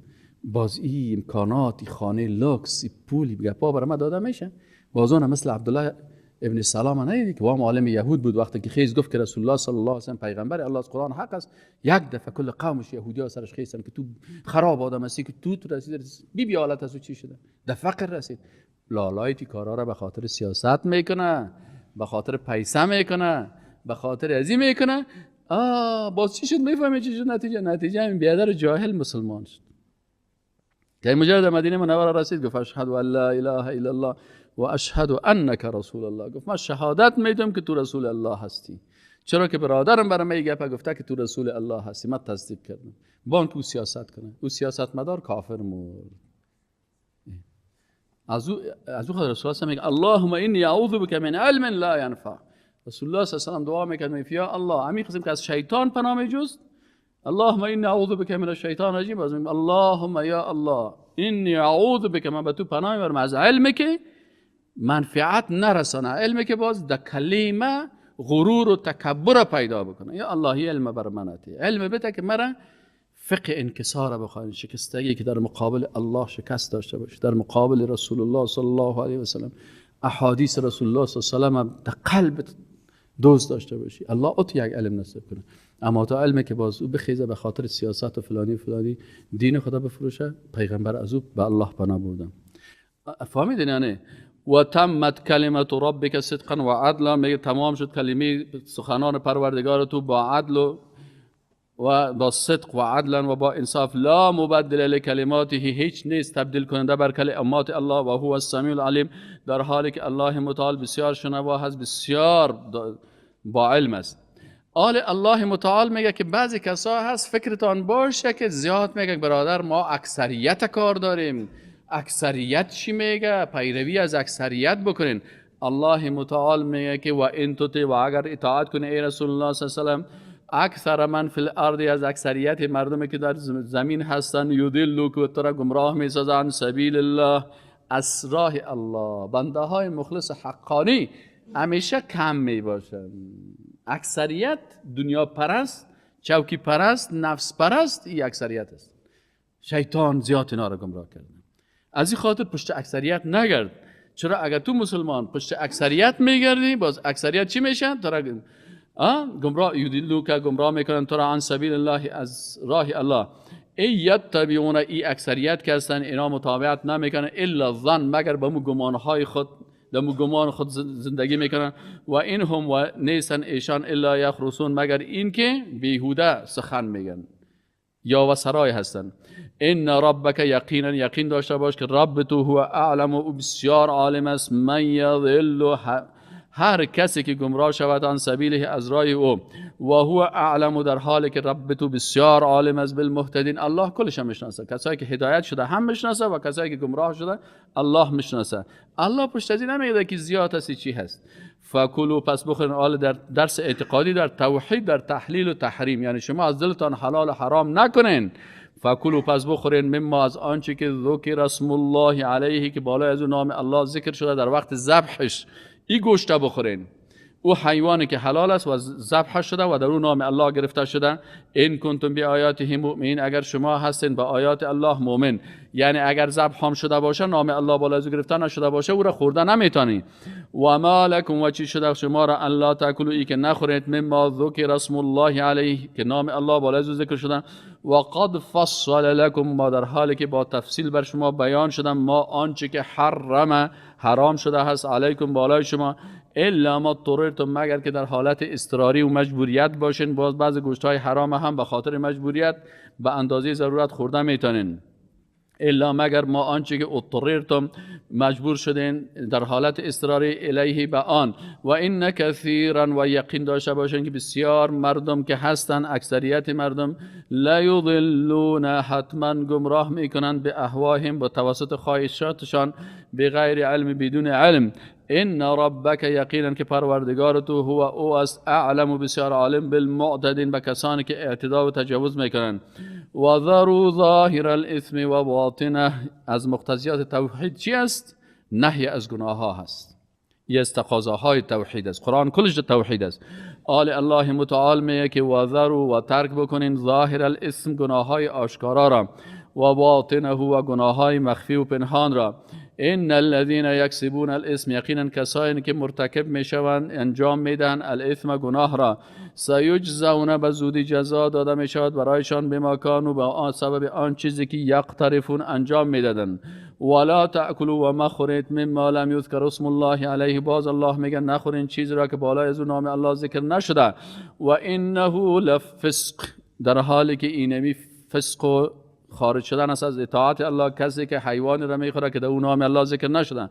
باز این امکانات، خانه لوکس، پولی بگه پا برای ما داده میشه. بازون مثل عبدالله ابن سلام نیدی که وام عالم یهود بود، وقتی که خیز گفت که رسول الله صلی الله علیه و سلم پیغمبر الله است، قرآن حق است، یک دفعه کل قومش یهودی ها سرش خیزن که تو خراب آدم هستی، که تو رسید بی حالت از چی شده، در فقر رسید. لالایتی کارا را به خاطر سیاست میکنه، به خاطر پیسه میکنه، به خاطر ازی میکنه. باز چی شد؟ میفهمی چی شد؟ نتیجه این بیادر جاهل مسلمان شد. که مجرد مدینه منوره رسید گفت اشهد ان لا اله الا الله و اشهد انک رسول الله. گفت من شهادت میدم که تو رسول الله هستی. چرا که برادرم برام میگه گفته که تو رسول الله هستی، من تصدیق کردم. بان تو سیاست کنه، او سیاست مدار کافر مرد. از او خود رسول الله میگه اللهم انی اعوذ بک من علم لا ينفع. رسول الله صلی الله علیه و سلم دعا میکرد میگه یا الله همین قسم که از شیطان پناه میجست، اللهم انی اعوذ بک من الشیطان الرجیم. باز میگه اللهم یا الله انی اعوذ بک، من به تو پناه میبرم از علمی که منفعت نرسانه، علمی که باز در کلمه غرور و تکبر پیدا بکنه. یا الله علم بر مناتی، علم بده که مرا فقه انکسار بخواهید، شکستگی که در مقابل الله شکست داشته باشه، در مقابل رسول الله صلی الله علیه و سلم، احادیث رسول الله صلی الله علیه و سلم در قلب دوست داشته باشی. الله ات یک علم نصیب کنه. اما تا علمی که باز او بخیزه به خاطر سیاست و فلانی دین خدا بفروشه، پیغمبر از او به الله پناه بردن. فهمیدین یعنی؟ و تمت کلمت ربک صدقا و عدلا، میگه تمام شد کلمه سخنان پروردگار تو با عدل و با صدق و عدلا و با انصاف. لا مبدل لکلماته، هیچ نیست تبدیل کننده بر کلمات الله. و هو السمیع العلیم، در حالی که الله متعال بسیار شنوا هست، بسیار با علم است. الله متعال میگه که بعضی کسا هست فکرتان باشه که زیاد میگه برادر ما اکثریت کار داریم. اکثریت چی میگه؟ پیروی از اکثریت بکنین. الله متعال میگه که و ان تطیع، و اگر اطاعت کنی ای رسول الله صلی الله علیه و سلم، اکثر من فی الارض، از اکثریت مردمی که در زمین هستن، یضلوک، و تو را گمراه میسازن، سبیل الله، از راه الله. بنده های مخلص حقانی همیشه کم میباشن. اکثریت دنیا پرست، چوکی پرست، نفس پرست، این اکثریت است. شیطان زیاد اینا را گمراه کرده. از این خاطر پشت اکثریت نگرد. چرا؟ اگر تو مسلمان پشت اکثریت میگردی، باز اکثریت چی میشن؟ تو را گمراه، یضلوک، گمراه میکنن تو را عن سبیل الله، از راه الله. یتبعون، ای اکثریت که هستن اینا متابعت نمیکنن، الا الظن، مگر به مو گمانهای خود، در مو گمان خود زندگی میکنن. و این هم و نیستن ایشان الا یخرسون، مگر این که بیهوده سخن میگن یا و سرای هستن. ان ربک، یقینا یقین داشته باش که رب تو هو اعلم، و بسیار عالم است، من یضل، هر کسی که گمراه شود عن سبیله، از راه او، و هو اعلم، در حالی که رب تو بسیار عالم است بالمهتدین. الله کلش هم میشناسه، کسایی که هدایت شده هم میشناسه و کسایی که گمراه شده الله میشناسه. الله پشت از این نمیگه که زیاد هستی چی هست. فکلوا، پس بخورین. آل در درس اعتقادی، در توحید، در تحلیل و تحریم، یعنی شما از دلتان حلال و حرام نکنین. فکلوا، پس بخورین، مما، از آنچه که ذکر اسم الله علیه، که بالای از نام الله ذکر شده در وقت ذبحش، این گوشت بخورین. او حیوانی که حلال است و ذبح شده و در او نام الله گرفته شده. این کنتم بی آیاته مؤمنین، اگر شما هستین با آیات الله مؤمن، یعنی اگر ذبح هم شده باشه نام الله بالا از او گرفته نشده باشه او را خورده نمیتونی. و ما لکم، و چی شده شما را الله تاکلوا، ای که نخورید مما ذکر اسم الله علیه، که نام الله بالا از او ذکر شده. و قد فصل لکم، ما در حالی که با تفصیل بر شما بیان شدم ما آنچه که حرام شده هست علیکم بالای شما، الا ما اضطررتم، مگر که در حالت اضطراری و مجبوریت باشین. باز بعض گوشت‌های حرام هم به خاطر مجبوریت به اندازه ضرورت خورده میتونین. الا مگر ما آنچه که اضطررتم مجبور شدین در حالت اضطراری الیه به آن. و ان کثیرا، و یقین داشته باشین که بسیار مردم که هستن، اکثریت مردم، لا یضلون، حتما گمراه میکنند به اهواهم، با توسط خواهشاتشان، بغیر علم، بدون علم. ان ربک، یقینا که پروردگار تو، هو او است، اعلم و بسیار عالم، بالمعتدین، به کسانی که اعتدا و تجاوز میکنند. و ذروا ظاهر الاثم و باطنه، از مقتضیات توحید چی است؟ نهی از گناه ها هست. این از تقاضاهای توحید است. قرآن کلش توحید است. الله متعال میگه که و ذروا، و ترک بکنین، ظاهر الاثم، گناه های آشکارا را، و باطنه، و گناه های مخفی و پنهان را. ان الذين يكسبون الاثم، یقینا کسانی که مرتکب میشوند، انجام میدن الاثم، گناه را، سیجزون، به زودی جزا داده میشود برایشان، بما کانوا، به سبب آن چیزی که یقترفون، انجام میدادن. ولا تاکلوا، و مخورید، مما لم یذکر اسم الله علیه، باز الله میگه نخورین چیزی را که بالای از نام الله ذکر نشده. و انه لفسق، در حالی که اینمی فسق و خارج شدن است از اطاعت الله، کسی که حیوانی را میخوره که در اون نام الله ذکر نشده.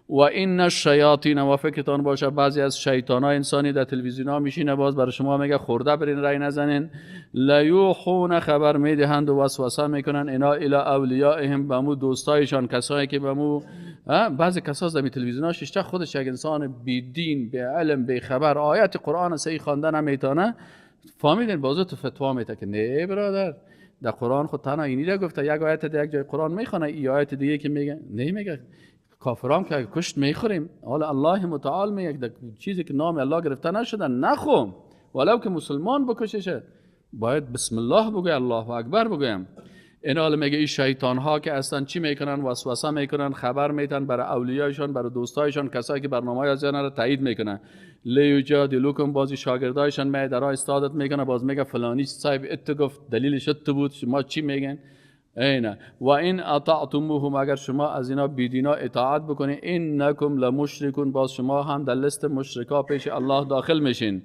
و این الشیاطین، و فکرتان باشه بعضی از شیطانای انسانی در تلویزیون ها میشینه، باز برای شما میگه خورده برین رای نزنین. لیوحون، خبر میدهند و وسوسه میکنن، اینا الی اولیائهم، بمو دوستایشان، کسایی که بمو بعضی کسا در تلویزیون ها ششته خودش یک انسان بی دین، بی علم، بی خبر، آیت قرآن صحیح خوانده نمیتونه، فهمیدین بازو تو فتوا میده که نه برادر، در قرآن خود تنها اینی را گفته، یک آیت در یک جای قرآن میخونه، این آیت دیگه که میگه نمیگه کافرام که کشت میخوریم. حالا الله متعال میگه چیزی که نام الله گرفته نشده نخو، ولو که مسلمان بکششه، باید بسم الله بگوی، الله اکبر بگویم. این حال میگه این شیطان ها که اصلا چی میکنن؟ وسوسه میکنن، خبر میدن برای اولیایشان، برای دوستایشان، کسایی که برنامه‌های از اینا را تایید میکنن. لیجادلوکم، بازی شاگردایشان می درا استادت میکنه، باز میگه فلانی صاحب ات گفت، دلیلش ات بود، شما چی میگن؟ اینا و این اطعتموهم، اگر شما از اینا بیدینا اطاعت بکنین، انکم لمشرکون، باز شما هم در لیست مشرکا پیش الله داخل میشین.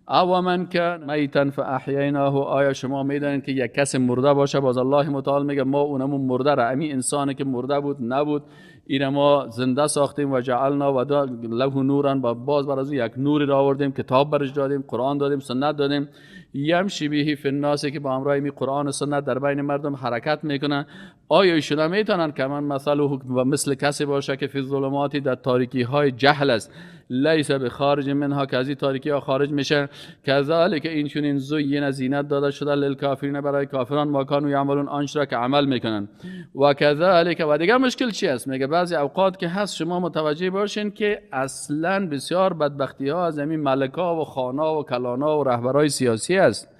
او من کان میتا فاحییناه، آیا شما میدونید که یک کس مرده باشه، باز الله متعال میگه ما اونمون مرده را، امی انسانی که مرده بود نبود، این ما زنده ساختیم، و جعلنا و له نورا، باز بر از یک نوری را آوردیم، کتاب برش دادیم، قرآن دادیم، سنت دادیم، یمشی به فی الناس، که با همراه می قرآن و سنت در بین مردم حرکت میکنن. آیا ایشون میتونن که من مثل کسی باشه که فی الظلمات، در تاریکی های جهل است، لیس بخارج منها، که از این تاریکی ها خارج میشه. کذالک، این چنین زین، زینت داده شده، للکافرین، برای کافران، ما کانوا یعملون، آنچه را که عمل میکنن. و کذالک، و دیگه مشکل چی است؟ میگه بعضی اوقات که هست شما متوجه باشین که اصلا بسیار بدبختی ها از همین ملکا و خانا و کلانا و رهبرای سیاسی است.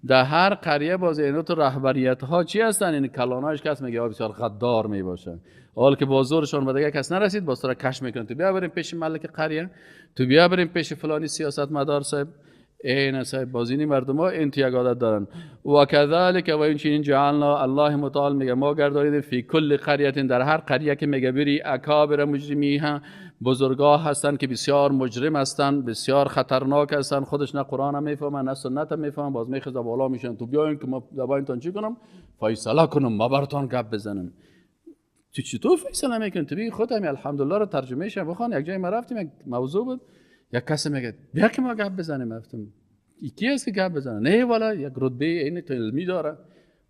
در هر قریه باز اینو تو رهبریت ها چی هستن؟ این کلاناش کس میگه بسیار غدار می باشه، حال که بازارشون به دیگه کس نرسید، باز تو را کش میکنن، تو بیا بریم پیش ملک قریه، تو بیا بریم پیش فلانی سیاست مدار صاحب. این صاحب بازینی مردم ها این یک عادت دارن. و کذالک، و این چنین جعلنا، الله متعال میگه ما گردانیدیم، فی کل قریه، در هر قریه که میگه بری، اکابر مجرمیها، بزرگاه هستن که بسیار مجرم هستن، بسیار خطرناک هستن، خودش نه قرآن هم میفهمن نه سنت هم میفهمن، باز میخواد بالا میشن، تو بیاین که ما دبایتون چی کنم؟ فیصله کنم، ما براتون گپ بزنم. تو چطور فیصله میکنی؟ تو بگی خودت همین الحمدلله رو ترجمه شه بخوان. یک جای ما رفتیم، یک موضوع بود، یک کسی میگه بیا که ما گپ بزنیم. گفتم کی است که گپ بزنه؟ نه والا یک رتبه این علمی داره.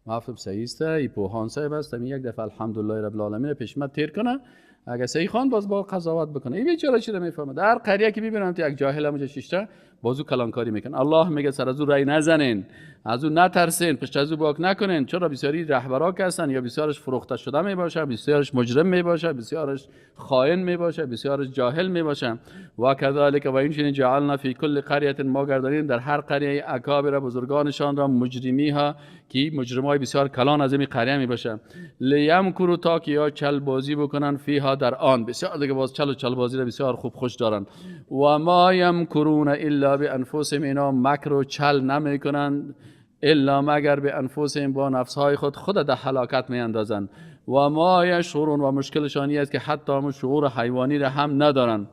ما گفتم صحیح است، این پوهان صاحب است، یک دفعه الحمدلله رب العالمین پیشمت تیر کنه، اگه صحیح خوان باز با قضاوت بکنه. این بیچاره چی نمیفهمه. در قریه که ببینم تو یک جاهل همونجا شیشته بازو کلانکاری میکنه. الله میگه سر از او رای نزنین، از او نترسین، پشت از او باک نکنین. چرا بسیاری رهبرا که هستن یا بسیارش فروخته شده می باشه، بسیارش مجرم می باشه، بسیارش خائن می باشه، بسیارش جاهل می باشه. و کذالک و این جعلنا فی کل قریه، ما گردانیم در هر قریه اکابر بزرگانشان را مجرمی ها که مجرمای بسیار کلان از این قریه می باشه. لیمکروا، تا که یا چل بازی بکنن فیها در آن. بسیار دیگه باز چل بازی را بسیار خوب خوش دارن. و ما یمکرون الا بانفسهم، اینا مکر و چل نمی کنند الا مگر به انفسهم، با نفسهای خود در هلاکت می اندازند. و ما یشعرون، و مشکلشانی است که حتی هم شعور حیوانی را هم ندارن.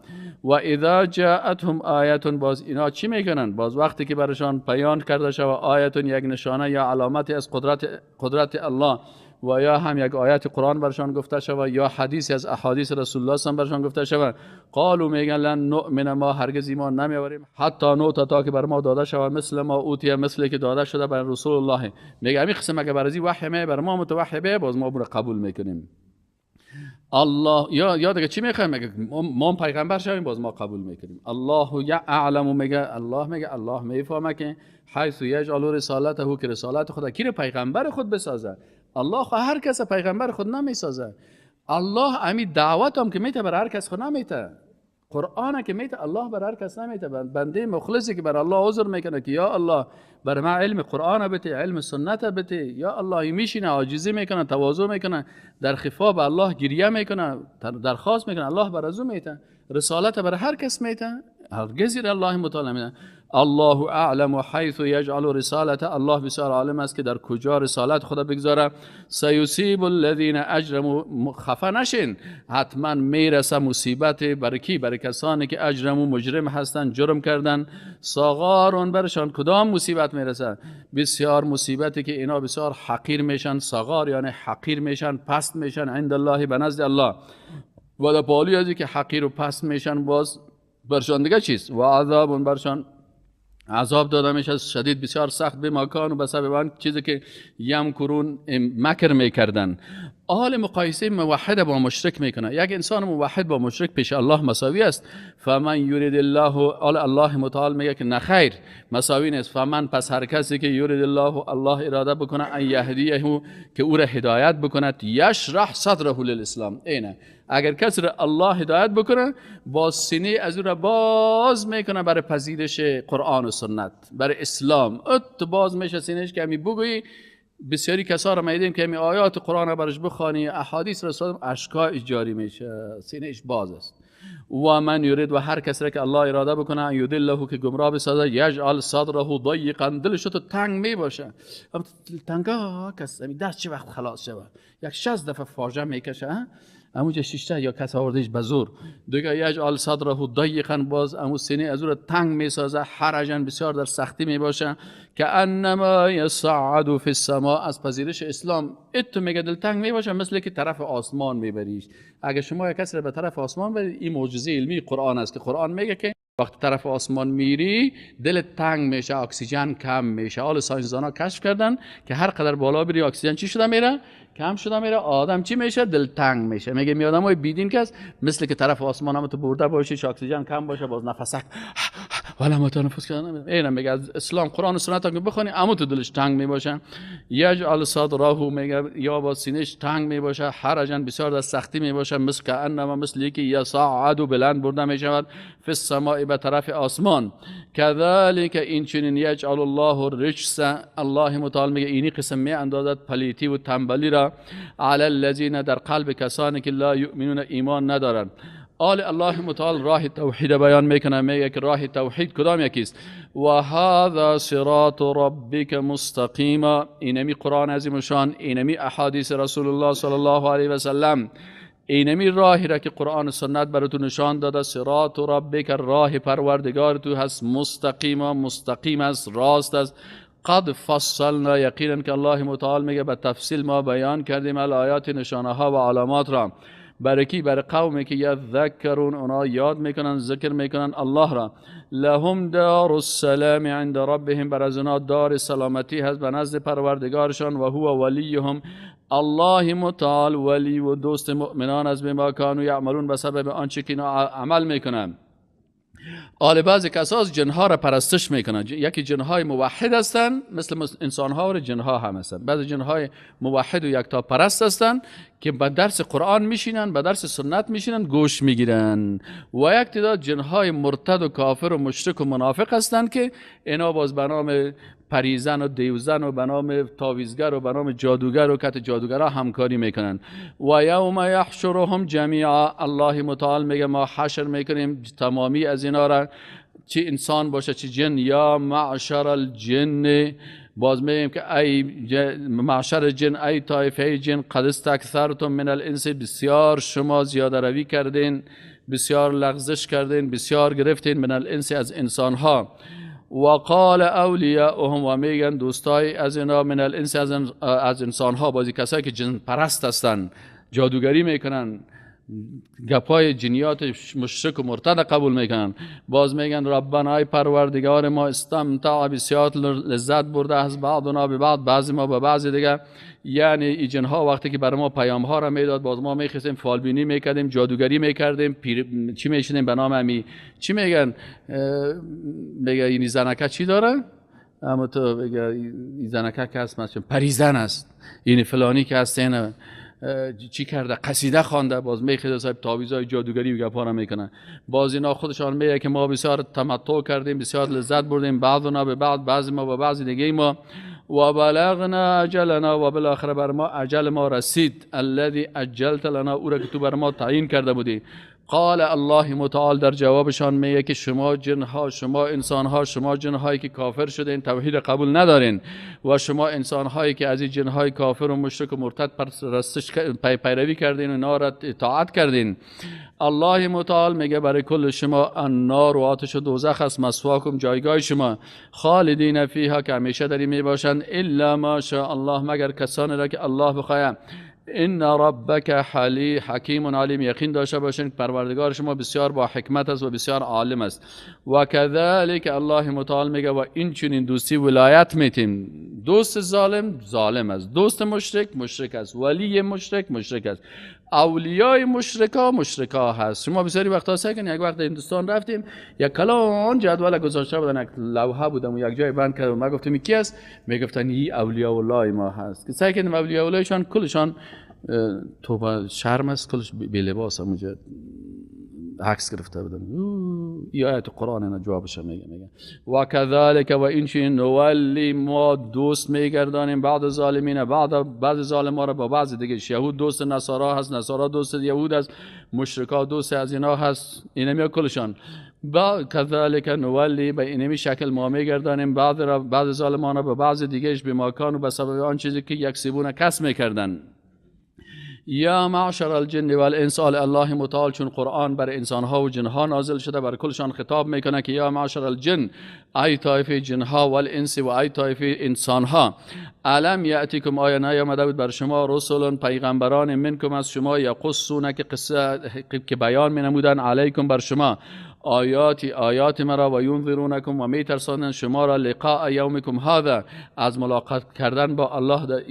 و اذا جاءتهم آیه، باز اینا چی میکنن؟ باز وقتی که برشان بیان کرده شود آیه، یک نشانه یا علامتی از قدرت الله، و یا هم یک آیت قرآن برشان گفته شود یا حدیثی از احادیث رسول الله صلی الله علیه و برشان گفته شود، قالوا، میگن لن نؤمن، ما هرگز ایمان نمیآوریم، حتی نوتا، تا که بر ما داده شود مثل ما اوتی، مثل که داده شده بر رسول الله. میگه همین قسم اگه برازی وحی می بر ما متوحی به، باز ما برو قبول میکنیم. الله یا دیگه چی میخوایم؟ میگه ما پیغمبر شویم، باز ما قبول میکنیم. الله یعلم، میگه الله میفهمه که حیث یجعل رسالته، که رسالت خدا کی پیغمبر خود بسازه. الله هر کس پیغمبر خود نمیسازه. الله امی دعوت هم که میته بر هر کس خود نمیته. قرآن که میته الله بر هر کس نمیته. بنده مخلصی که بر الله عذر میکنه که یا الله بر ما علم قرآن بده، علم سنت بده، یا الله میشینه عاجزی میکنه، تواضع میکنه، در خفا به الله گریه میکنه، درخواست میکنه، الله بر ازو میته. رسالت بر هر کس میته، هرگز الله متعال میده. الله اعلم حیث یجعل رسالته، الله بسیار عالم است که در کجا رسالت خدا بگذاره. سیصیب الذین اجرموا، خفه نشین، حتما میرسه مصیبت بر کی؟ بر کسانی که اجرموا، مجرم هستن، جرم کردن. صغار، برشان کدام مصیبت میرسه؟ بسیار مصیبتی که اینا بسیار حقیر میشن. صغار یعنی حقیر میشن، پست میشن عند الله، به نزد الله. و در پالی ازی که حقیر و پست میشن، باز برشان دیگه چیست؟ و عذاب، برشان عذاب داده میشه شدید، بسیار سخت، به مکان و به سبب آن چیزی که یمکرون، مکر میکردن. حال مقایسه موحد با مشرک میکنه. یک انسان موحد با مشرک پیش الله مساوی است. فمن یرید الله، الله متعال میگه که نخیر، مساوی نیست. فمن، پس هر کسی که یرید الله اراده بکنه ان یهدیه، که او را هدایت بکنه، یشرح صدره للاسلام. اینه اگر کسی را الله هدایت بکنه، باز سینه از او را باز میکنه برای پذیرش قرآن و سنت، برای اسلام. ات باز میشه سینهش که همی بگویی. بسیاری کسا را میدیم که همی آیات قرآن را برش بخوانی، احادیث رسول، اشکایش جاری میشه، سینهش باز است. و من یرید، و هر کسی را که الله اراده بکنه یضله، که گمراه بسازه، یجعل صدره ضیقا، دلش تو تنگ می باشه. تنگا کسی دست چه وقت خلاص شود؟ یک 60 دفعه فاجعه میکشه، اموجه شیشته یا کس آوردهش به زور. دیگه یجعل صدره ضیقا، باز امو سینه از او تنگ میسازه، حرجا، بسیار در سختی می باشه. که انما یصعد فی السماء، از پذیرش اسلام ات میگه دل تنگ می باشه، مثل که طرف آسمان میبریش. اگه شما یک کسی را به طرف آسمان برید، این معجزه علمی قرآن است که قرآن میگه که وقتی طرف آسمان میری دل تنگ میشه، اکسیژن کم میشه. حال ساینسدانا کشف کردن که هر قدر بالا بری اکسیژن چی شده میره؟ کم شده میره. آدم چی میشه؟ دل تنگ میشه. میگه می آدمای بیدین که مثل که طرف آسمان هم تو برده باشی، اکسیژن کم باشه، باز نفسک ولی ما تنفس کردن. اینا میگه از اسلام قرآن و سنت که بخونی، اما تو دلش تنگ میباشه. یجعل صدره، میگه یا با سینه‌اش تنگ میباشه، حرجا، بسیار در سختی میباشه. مثل که انما، مثل یکی یصعد، بلند برده میشود، فی السماء، به طرف آسمان. کذالک، این چنین، یجعل الله الرجس، الله متعال میگه اینی قسم می اندازد پلیتی و تنبلی را، علی الذین، در قلب کسانی که لا یؤمنون، ایمان ندارند. الله متعال راه توحید بیان میکنه، میگه که راه توحید کدام یکیست؟ و هذا صراط ربک مستقیما، اینمی قرآن عظیم شان، اینمی احادیث رسول الله صلی الله علیه و سلم، اینمی راهی را که قرآن و سنت براتون نشان داده. صراط ربک، راه پروردگار تو هست، مستقیما، مستقیم است، راست است. قد فصلنا، یقینا که الله متعال میگه به تفصیل ما بیان کردیم الآیات، نشانه ها و علامات را. برای کی؟ برای قومی که یذکرون، اونا یاد میکنن، ذکر میکنن الله را. لهم دار السلام عند ربهم، بر از اونا دار سلامتی هست به نزد پروردگارشان. و هو ولیهم، الله متعال ولی و دوست مؤمنان از بما کانوا یعملون، به سبب آنچه که اینا عمل میکنن. حال بعضی کسا جنها را پرستش میکنن. یکی جنهای موحد هستن مثل انسانها و جنها هم هستن. بعضی جنهای موحد و یکتا پرست هستن که به درس قرآن میشینن، به درس سنت میشینن، گوش میگیرن. و یک تعداد جنهای مرتد و کافر و مشرک و منافق هستن که اینا باز به نام پریزن و دیوزن و به نام تاویزگر و به نام جادوگر و کت جادوگرها همکاری میکنن. و یوم یحشرهم جمیعا، الله متعال میگه ما حشر میکنیم تمامی از اینا را، چه انسان باشه چه جن. یا معشر الجن، باز میگیم که ای معشر جن، ای طایفه جن، قد استکثرتم من الانس، بسیار شما زیاده روی کردین، بسیار لغزش کردین، بسیار گرفتین من الانس از انسانها. وقال اولیاؤهم، و میگن دوستای از اینا، من الانس از انسانها، بازی کسایی که جن پرست هستن، جادوگری میکنن، گپای جنیات مشرک و مرتد قبول میکنن، باز میگن ربنا ای پروردگار ما، استمتع بسیار لذت برده از بعضنا به بعض، بعضی ما به بعضی دیگه. یعنی این جنها وقتی که برای ما پیام ها را میداد، باز ما میخواستیم فالبینی میکردیم، جادوگری میکردیم، چی میشنیم به نام امی چی میگن، میگه این زنکه چی داره، اما تو بگه این زنکه که هست مثلا پریزن است، این فلانی که هست اینه چی کرده، قصیده خوانده، باز میخواد صاحب تعویضای جادوگری و گپا را میکنن. باز اینا خودشان میگه که ما بسیار تمتع کردیم، بسیار لذت بردیم، بعضنا به بعض، بعضی ما به بعضی دیگه ما. و بلغنا اجلنا، و بالاخره بر ما اجل ما رسید، الذي اجلت لنا، او را که تو بر ما تعیین کرده بودی. قال الله متعال در جوابشان میگه که شما جنها، شما انسانها، شما جنهایی که کافر شدین، توحید قبول ندارین، و شما انسانهایی که از این جنهای کافر و مشرک و مرتد پیروی کردین و اینا را اطاعت کردین، الله متعال میگه برای کل شما النار، و آتش دوزخ است، مثواکم جایگاه شما، خالدین فیها، که همیشه در این میباشند، الا ما شاء الله، مگر کسانی را که الله بخواهد. ان ربک حکیم علیم، یقین داشته باشین پروردگار شما بسیار با حکمت است و بسیار عالم است. و کذالک، الله متعال میگه و این چنین دوستی ولایت میتیم. دوست ظالم ظالم است، دوست مشرک مشرک است، ولی مشرک مشرک است، اولیای مشرکا هست. شما بسیاری وقتا سکن، یک وقت هندوستان رفتیم، یک کلان جدول گذاشته بودن، یک لوحه بودم و یک جای بند کردم، ما گفتم کی است، میگفتن این اولیاء الله ما هست، که سکن اولیاء اللهشان کلشان توبه شرم است، کلش بی لباس هم اونجا عکس گرفته بودن. این آیت قرآن اینا جوابش میگه و کذالک، و این چین نولی، ما دوست میگردانیم بعض ظالمین، بعض ظالما را با بعض دیگه. یهود دوست نصارا هست، نصارا دوست یهود است، مشرکا دوست از اینا هست، اینا می کلشان. با کذالک نولی، به اینمی شکل ما میگردانیم بعض ظالمان را با بعض دیگهش، به ماکان و به سبب آن چیزی که یکسبون کسب میکردن. یا معشر الجن والانس، الله متعال چون قرآن بر انسانها و جنها نازل شده، بر کلشان خطاب میکنه که یا معشر الجن، ای طایفه جنها، والانس، و ای طایفه انسانها، الم یأتیکم، آیا نیامده بود بر شما رسول پیغمبران منکم از شما، یقصون، که قصه که بیان مینمودن، علیکم بر شما، آیات مرا، و ینذرونکم، و میترسانند شما را، لقاء یومکم هذا، از ملاقات کردن با الله،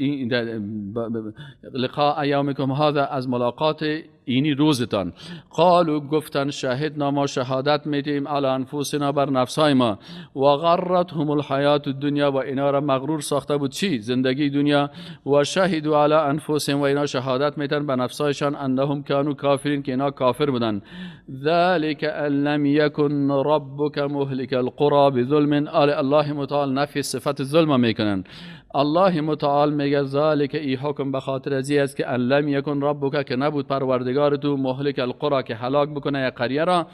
لقاء یومکم هذا، از ملاقات اینی روزتان. قالوا، گفتن شهدنا، ما شهادت میدیم، علی انفسنا، بر نفسای ما، و غرتهم الحیات الدنیا، و اینا را مغرور ساخته بود چی؟ زندگی دنیا. و شهدوا علی انفسهم، و اینا شهادت میدن به نفسایشان، انهم کانوا کافرین، که اینا کافر بودن. ذلك ان لم یکن ربک مهلک القرى بظلم، الله متعال نفی صفت ظلم میکنن. الله متعال میگه ذالک، ای حکم به خاطر ازی است که ان لم یکن ربک، که نبود پروردگار تو، مهلک القرى، که هلاک بکنه یک قریه را،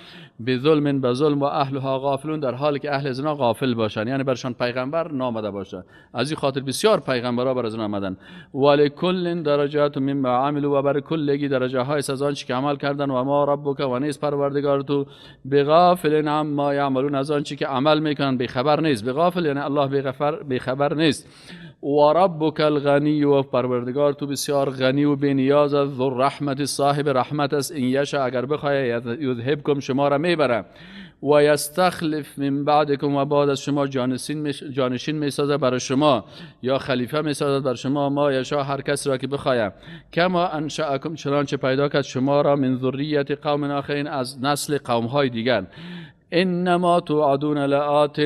بظلم، به ظلم، و اهلها غافلون، در حالی که اهل زنا غافل باشن، یعنی برشان پیغمبر نامده باشه. از این خاطر بسیار پیغمبرها بر از آمدن. ولکل درجات مما عملوا، و بر کلگی درجه های از آنچه که عمل کردن، و ما ربک، و نیست پروردگار تو، بغافل عما یعملون، از آنچه که عمل میکنن بیخبر نیست. بغافل یعنی الله بیخبر نیست. و ربک الغنی، و پروردگار تو بسیار غنی و بی‌نیاز است، ذو الرحمت، صاحب رحمت است، این یشاء، اگر بخواهد، یذهبکم، شما را میبره، و یستخلف من بعدکم، و بعد از شما جانشین میسازه برای شما، یا خلیفه میسازد بر شما، ما یشاء، هر کس را که بخواهد. کما انشأکم، چنانچه پیدا کرد شما را، من ذریت قوم آخرین، از نسل قوم های دیگر. انما توعدون لآت،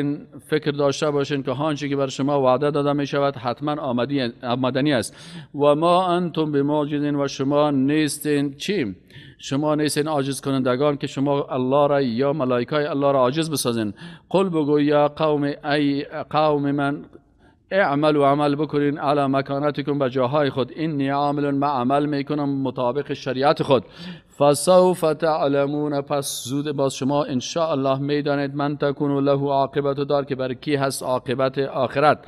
فکر داشته باشین که آنچه که بر شما وعده داده می شود حتما آمدنی است. و ما انتم بمعجزین، و شما نیستین چی؟ شما نیستین عاجز کنندگان که شما الله را یا ملائکه الله را عاجز بسازین. قل بگو یا قوم، ای قوم من، اعمل و عمل بکنین علی مکانتکم، به جاهای خود، اینی عامل، ما عمل میکنم مطابق شریعت خود. فسوف تعلمون، پس زود باز شما ان شاء الله میدانید، من تکون له عاقبت دار، که بر کی هست عاقبت آخرت.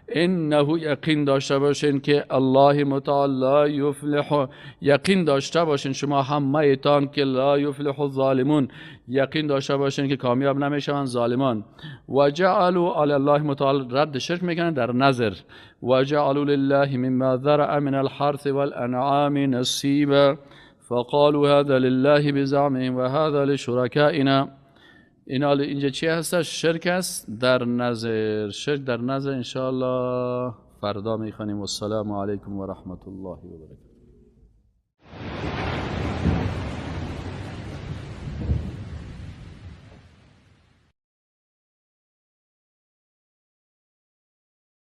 انه، یقین داشته باشین که الله متعال لا یفلح، یقین داشته باشین شما همه‌تان که لا یفلح الظالمون، یقین داشته باشین که کامیاب نمیشوند ظالمان. و جعلوا علی الله متعال، رد شرک میکنن در نظر. و جعلوا لله مما ذرأ من الحرث والانعام نصیبا فقالوا هذا لله بزعمهم و هذا لشركائنا. اینا اینجا چی هستش؟ شرک است در نظر. شرک در نظر انشاءالله فردا میخوانیم. والسلام علیکم و رحمت الله و برکاته.